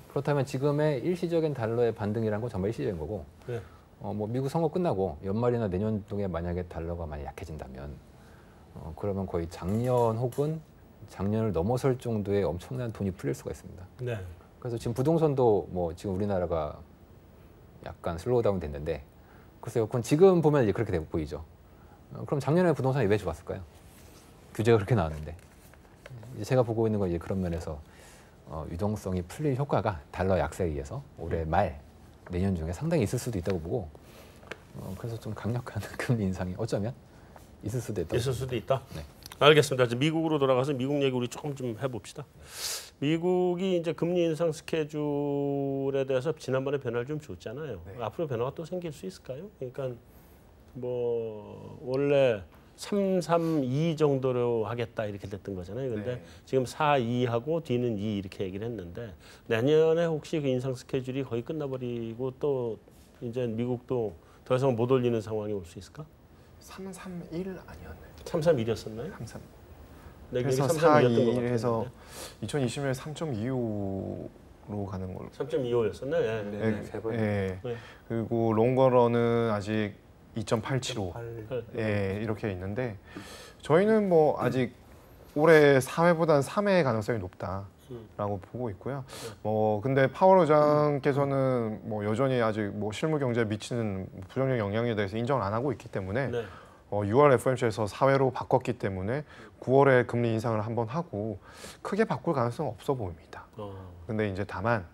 그렇다면 지금의 일시적인 달러의 반등이라는 건 정말 일시적인 거고, 네. 뭐 미국 선거 끝나고 연말이나 내년 동에 만약에 달러가 많이 약해진다면, 그러면 거의 작년 혹은 작년을 넘어설 정도의 엄청난 돈이 풀릴 수가 있습니다. 네. 그래서 지금 부동산도 뭐 지금 우리나라가 약간 슬로우다운 됐는데, 글쎄요, 그건 지금 보면 이제 그렇게 보이죠. 그럼 작년에 부동산이 왜 좋았을까요? 규제가 그렇게 나왔는데. 이제 제가 보고 있는 건 이제 그런 면에서 유동성이 풀릴 효과가 달러 약세에 의해서 올해 말 내년 중에 상당히 있을 수도 있다고 보고, 그래서 좀 강력한 금리 인상이 어쩌면 있을 수도 있다. 있을 수도 있다. 네. 알겠습니다. 이제 미국으로 돌아가서 미국 얘기 우리 조금 좀 해봅시다. 미국이 이제 금리 인상 스케줄에 대해서 지난번에 변화를 좀 줬잖아요. 네. 앞으로 변화가 또 생길 수 있을까요? 그러니까 뭐 원래 3-3-2 정도로 하겠다 이렇게 됐던 거잖아요. 근데 네. 지금 4-2하고 뒤는 2 이렇게 얘기를 했는데 내년에 혹시 그 인상 스케줄이 거의 끝나버리고 또 이제 미국도 더 이상 못 올리는 상황이 올 수 있을까? 331 아니었나요? 3-3-1이었었나요? 33. 내 그래서 기억에 3-3-1이었던 것 4.2 해서 같은데 2020년에 3.25로 가는 걸로. 3.25였었나요? 예. 네. 세 번. 예. 네. 그리고 롱거런은 아직 2.875. 네. 예, 이렇게 있는데 저희는 뭐 아직 올해 4회보다는 3회의 가능성이 높다라고 보고 있고요. 뭐 근데 파월 의장께서는 뭐 여전히 아직 뭐 실무 경제에 미치는 부정적 영향에 대해서 인정을 안 하고 있기 때문에 네. 6월 FOMC에서 4회로 바꿨기 때문에 9월에 금리 인상을 한번 하고 크게 바꿀 가능성은 없어 보입니다. 근데 이제 다만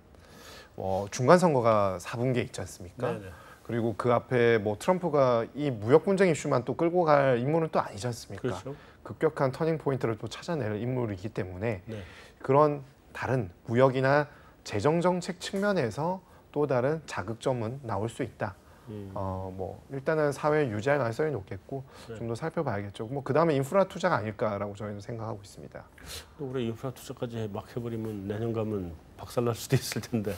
중간 선거가 4분기에 있지 않습니까? 네네. 그리고 그 앞에 뭐 트럼프가 이 무역 분쟁 이슈만 또 끌고 갈 인물은 또 아니지 않습니까? 그렇죠. 급격한 터닝 포인트를 또 찾아낼 인물이기 때문에 네. 그런 다른 무역이나 재정 정책 측면에서 또 다른 자극점은 나올 수 있다. 뭐 일단은 사회 유지할 가능성이 높겠고 네. 좀 더 살펴봐야겠죠. 뭐 그 다음에 인프라 투자가 아닐까라고 저희는 생각하고 있습니다. 또 올해 인프라 투자까지 막 해버리면 내년 가면 박살날 수도 있을 텐데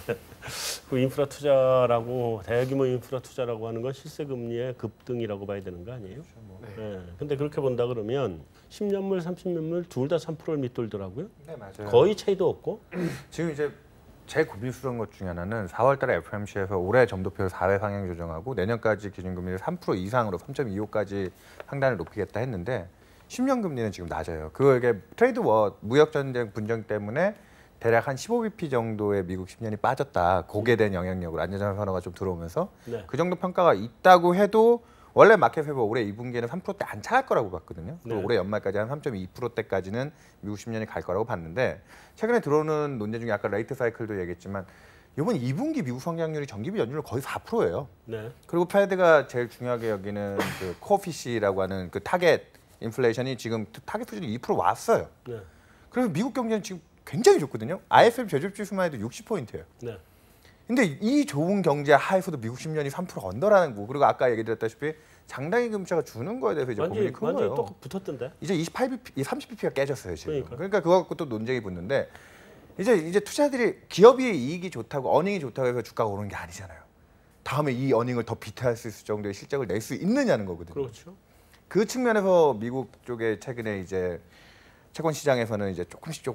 그 인프라 투자라고 대규모 인프라 투자라고 하는 건 실세 금리의 급등이라고 봐야 되는 거 아니에요? 네. 근데 그렇게 본다 그러면 10년물, 30년물 둘 다 3%를 밑돌더라고요. 네, 맞아요. 거의 차이도 없고. 지금 이제 제일 고민스러운 것 중에 하나는 4월달에 FOMC에서 올해 점도표를 4회 상향 조정하고 내년까지 기준금리를 3% 이상으로 3.25까지 상단을 높이겠다 했는데 10년 금리는 지금 낮아요. 그게 트레이드 워 무역 전쟁 분쟁 때문에 대략 한 15bp 정도의 미국 10년이 빠졌다. 거기에 대한 영향력으로 안전자산 선호가 좀 들어오면서 네. 그 정도 평가가 있다고 해도 원래 마켓에서 올해 2분기에는 3%대 안 차갈 거라고 봤거든요. 그리고 네. 올해 연말까지 한 3.2%대까지는 미국 10년이 갈 거라고 봤는데 최근에 들어오는 논제 중에 아까 레이트 사이클도 얘기했지만 이번 2분기 미국 성장률이 전기비 연준율 거의 4%예요. 네. 그리고 패드가 제일 중요하게 여기는 그 코어피시라고 하는 그 타겟 인플레이션이 지금 타겟 수준이 2% 왔어요. 네. 그래서 미국 경제는 지금 굉장히 좋거든요. ISM 제조업 지수만 해도 60포인트예요. 네. 근데 이 좋은 경제 하에서도 미국 10년이 3% 언더라는 거. 그리고 아까 얘기 드렸다시피 장단기 금리차가 주는 거에 대해서 이제 고민이 큰 완전히 거예요. 또 붙었던데. 이제 28bp, 30bp가 깨졌어요 지금. 그러니까. 그러니까 그거 갖고 또 논쟁이 붙는데 이제 투자들이 기업이 이익이 좋다고 어닝이 좋다고 해서 주가가 오르는 게 아니잖아요. 다음에 이 어닝을 더 비트할 수 있을 정도의 실적을 낼 수 있느냐는 거거든요. 그렇죠. 그 측면에서 미국 쪽에 최근에 이제 채권 시장에서는 이제 조금씩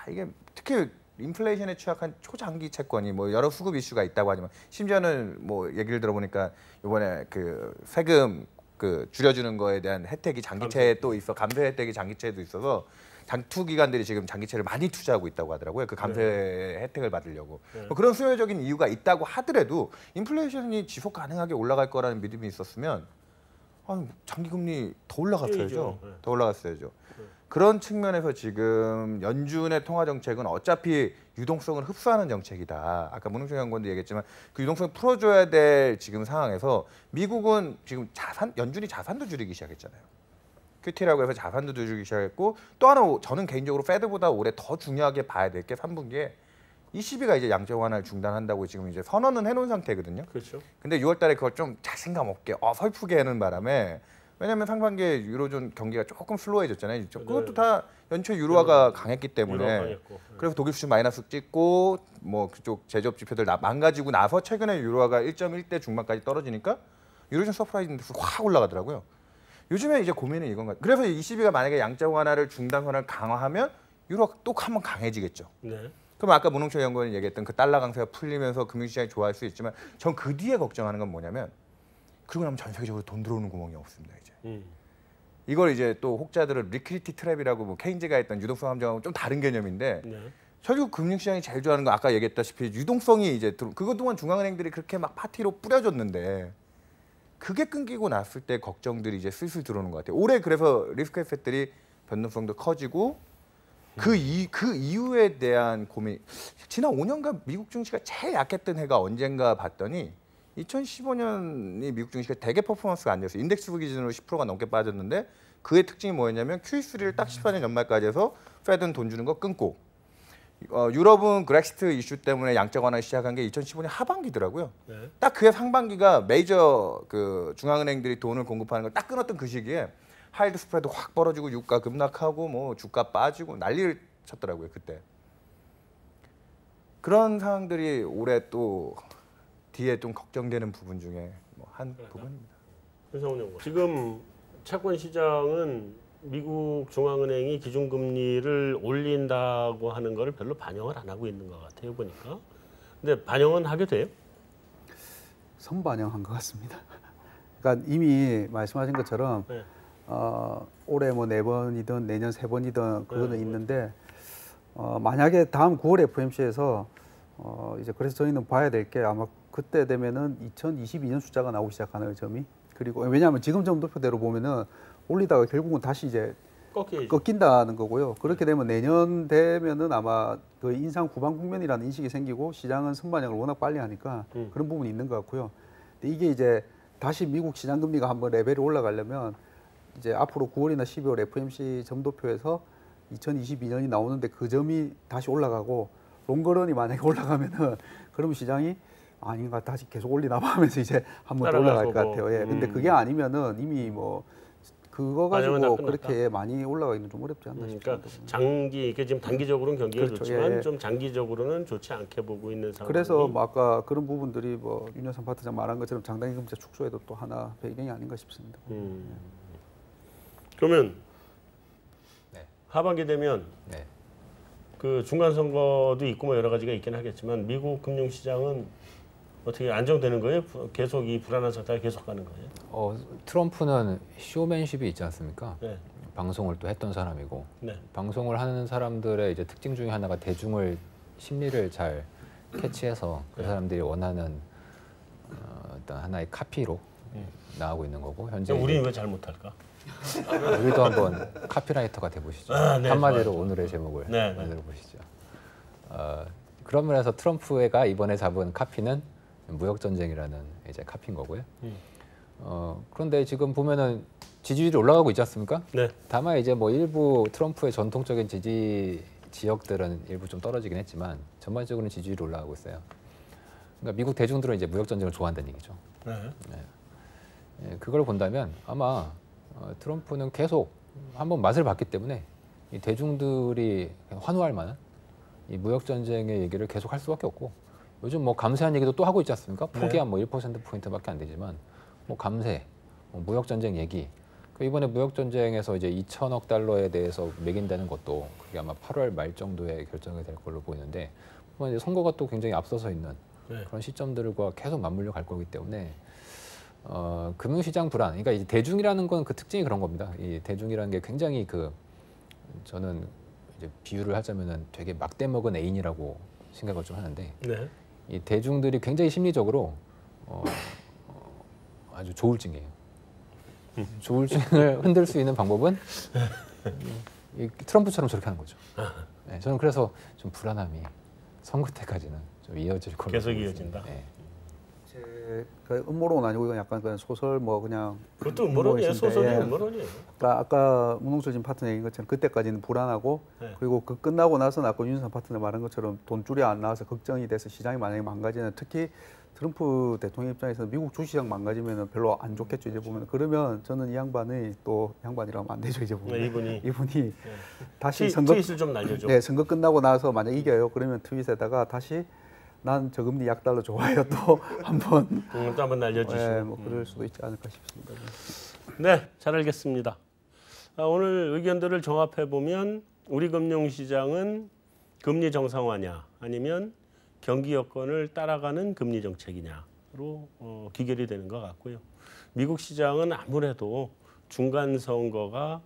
이게 특히 인플레이션에 취약한 초장기 채권이 뭐 여러 수급 이슈가 있다고 하지만 심지어는 뭐 얘기를 들어보니까 이번에 그 세금 그 줄여주는 거에 대한 혜택이 장기채에 또 있어 감세 혜택이 장기채에도 있어서 장투 기관들이 지금 장기채를 많이 투자하고 있다고 하더라고요. 그 감세 혜택을 받으려고. 뭐 그런 수요적인 이유가 있다고 하더라도 인플레이션이 지속 가능하게 올라갈 거라는 믿음이 있었으면 장기 금리 더 올라갔어야죠. 네. 더 올라갔어야죠. 그런 측면에서 지금 연준의 통화 정책은 어차피 유동성을 흡수하는 정책이다. 아까 문흥철 연구원도 얘기했지만 그 유동성을 풀어줘야 될 지금 상황에서 미국은 지금 연준이 자산도 줄이기 시작했잖아요. QT라고 해서 자산도 줄기 시작했고 또 하나 저는 개인적으로 페드보다 올해 더 중요하게 봐야 될 게 3분기에 ECB가 이제 양적 완화를 중단한다고 지금 이제 선언은 해놓은 상태거든요. 그렇죠. 근데 6월달에 그걸 좀 자신감 없게 설프게 하는 바람에 왜냐하면 상반기에 유로존 경기가 조금 슬로해졌잖아요. 그것도 다 연초 유로화가 강했기 때문에 그래서 독일 수출 마이너스 찍고 뭐 그쪽 제조업 지표들 망가지고 나서 최근에 유로화가 1.1대 중반까지 떨어지니까 유로존 서프라이즈 인덱스 확 올라가더라고요. 요즘에 이제 고민은 이건 같아요. 그래서 ECB가 만약에 양적 완화를 중단 선언을 강화하면 유로가 또 한번 강해지겠죠. 네. 그럼 아까 문홍철 연구원이 얘기했던 그 달러 강세가 풀리면서 금융시장이 좋아할 수 있지만 전 그 뒤에 걱정하는 건 뭐냐면 그러고 나면 전 세계적으로 돈 들어오는 구멍이 없습니다 이제. 이걸 이제 또 혹자들은 리퀴디티 트랩이라고 뭐 케인즈가 했던 유동성 함정하고 좀 다른 개념인데 네. 결국 금융시장이 제일 좋아하는 거 아까 얘기했다시피 유동성이 이제 그것 동안 중앙은행들이 그렇게 막 파티로 뿌려줬는데 그게 끊기고 났을 때 걱정들이 이제 슬슬 들어오는 것 같아요. 올해 그래서 리스크 에셋들이 변동성도 커지고 그 이유에 대한 고민. 지난 5년간 미국 증시가 제일 약했던 해가 언젠가 봤더니 2015년이 미국 증시가 되게 퍼포먼스가 안 됐어요. 인덱스 기준으로 10%가 넘게 빠졌는데 그의 특징이 뭐였냐면 QE3를 딱 14년 연말까지 해서 페드는 돈 주는 거 끊고 유럽은 그렉시트 이슈 때문에 양적 완화 시작한 게 2015년 하반기더라고요. 네. 딱 그해 상반기가 메이저 그 중앙은행들이 돈을 공급하는 걸 딱 끊었던 그 시기에 하이드 스프레드 확 벌어지고 유가 급락하고 뭐 주가 빠지고 난리를 쳤더라고요 그때. 그런 상황들이 올해 또 뒤에 좀 걱정되는 부분 중에 뭐 한 부분입니다. 윤상훈 연구원. 지금 채권 시장은 미국 중앙은행이 기준금리를 올린다고 하는 거를 별로 반영을 안 하고 있는 것 같아요 보니까. 근데 반영은 하게 돼요? 선반영한 것 같습니다. 그러니까 이미 말씀하신 것처럼 네. 올해 뭐 4번이든 내년 3번이든 그거는 있는데 만약에 다음 9월 FOMC에서 이제 그래서 저희는 봐야 될 게 아마 그때 되면은 2022년 숫자가 나오기 시작하는 점이 그리고 왜냐하면 지금 점도표대로 보면은 올리다가 결국은 다시 이제 꺾인다는 거고요. 그렇게 되면 내년 되면은 아마 그 인상 후반 국면이라는 인식이 생기고 시장은 선반영을 워낙 빨리 하니까 그런 부분이 있는 것 같고요. 근데 이게 이제 다시 미국 시장 금리가 한번 레벨이 올라가려면 이제 앞으로 9월이나 12월 FOMC 점도표에서 2022년이 나오는데 그 점이 다시 올라가고 롱거런이 만약에 올라가면은 그러면 시장이 아닌가 다시 계속 올리나 봐 하면서 이제 한번 더 올라갈 것 같아요. 예. 근데 그게 아니면은 이미 뭐 그거 가지고 그렇게 많이 올라가기는 좀 어렵지 않나 싶습니다. 그러니까 장기 이게 지금 단기적으로는 경기가 그렇죠. 좋지만 예. 좀 장기적으로는 좋지 않게 보고 있는 상황이. 그래서 뭐 아까 그런 부분들이 뭐 윤여상 파트장 말한 것처럼 장단기 금리 축소에도 또 하나 배경이 아닌가 싶습니다. 그러면 네. 하반기 되면 네. 그 중간 선거도 있고 뭐 여러 가지가 있긴 하겠지만 미국 금융 시장은 어떻게 안정되는 거예요? 계속 이 불안한 상태가 계속 가는 거예요? 트럼프는 쇼맨십이 있지 않습니까? 네. 방송을 또 했던 사람이고 네. 방송을 하는 사람들의 이제 특징 중에 하나가 대중을 심리를 잘 캐치해서 그 사람들이 원하는 어떤 하나의 카피로 나가고 있는 거고 현재 우리는 왜 잘 못할까? 우리도 한번 카피라이터가 돼보시죠. 네, 한마디로 좋아요. 오늘의 제목을 네, 만들어 보시죠. 그런 면에서 트럼프가 이번에 잡은 카피는 무역 전쟁이라는 이제 카피인 거고요. 그런데 지금 보면은 지지율이 올라가고 있지 않습니까? 네. 다만 이제 뭐 일부 트럼프의 전통적인 지지 지역들은 일부 좀 떨어지긴 했지만 전반적으로는 지지율이 올라가고 있어요. 그러니까 미국 대중들은 이제 무역 전쟁을 좋아한다는 얘기죠. 네. 예, 그걸 본다면 아마 트럼프는 계속 한번 맛을 봤기 때문에 이 대중들이 환호할 만한 이 무역 전쟁의 얘기를 계속 할 수밖에 없고 요즘 뭐 감세한 얘기도 또 하고 있지 않습니까? 폭이 한 뭐 1%포인트밖에 안 되지만 뭐 감세, 뭐 무역 전쟁 얘기. 이번에 무역 전쟁에서 이제 2천억 달러에 대해서 매긴다는 것도 그게 아마 8월 말 정도에 결정이 될 걸로 보이는데 이제 선거가 또 굉장히 앞서서 있는 그런 시점들과 계속 맞물려 갈 거기 때문에 금융시장 불안. 그러니까 이제 대중이라는 건 그 특징이 그런 겁니다. 이 대중이라는 게 굉장히 저는 이제 비유를 하자면은 되게 막대 먹은 애인이라고 생각을 좀 하는데 네. 이 대중들이 굉장히 심리적으로 아주 조울증이에요. 조울증을 흔들 수 있는 방법은 이 트럼프처럼 저렇게 하는 거죠. 네, 저는 그래서 좀 불안함이 선거 때까지는 좀 이어질 걸로 계속 이어진다. 네. 그 음모론은 아니고 이건 약간 그냥 소설 뭐 그냥 그것도 음모론이에요. 음모론이신데, 소설이 예. 음모론이에요. 그러니까 아까 문홍철 진 파트너 얘기한 것처럼 그때까지는 불안하고 네. 그리고 그 끝나고 나서는 아까 윤선 파트너 말한 것처럼 돈줄이 안 나와서 걱정이 돼서 시장이 만약에 망가지면 특히 트럼프 대통령 입장에서 미국 주시장 망가지면 별로 안 좋겠죠. 이제 보면 그러면 저는 이 양반이 또 양반이라면 안 되죠. 이제 보면 이분이 다시 선거 트윗을 좀 날려줘. 네, 선거 끝나고 나서 만약 이겨요. 그러면 트윗에다가 다시 난 저금리 약달러 좋아요. 또 한번 또 한번 날려주시고. 네, 뭐 그럴 수도 있지 않을까 싶습니다. 네, 잘 알겠습니다. 오늘 의견들을 종합해 보면 우리 금융시장은 금리 정상화냐 아니면 경기 여건을 따라가는 금리 정책이냐로 귀결이 되는 것 같고요. 미국 시장은 아무래도 중간 선거가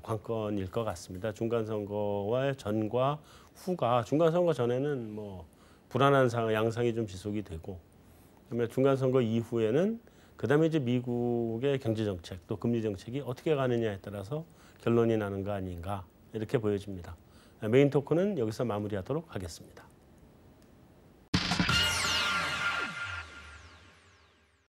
관건일 것 같습니다. 중간 선거와의 전과 후가 중간 선거 전에는 뭐 불안한 양상이 좀 지속이 되고, 그다음에 중간 선거 이후에는 그다음에 이제 미국의 경제 정책 또 금리 정책이 어떻게 가느냐에 따라서 결론이 나는 거 아닌가 이렇게 보여집니다. 메인 토크는 여기서 마무리하도록 하겠습니다.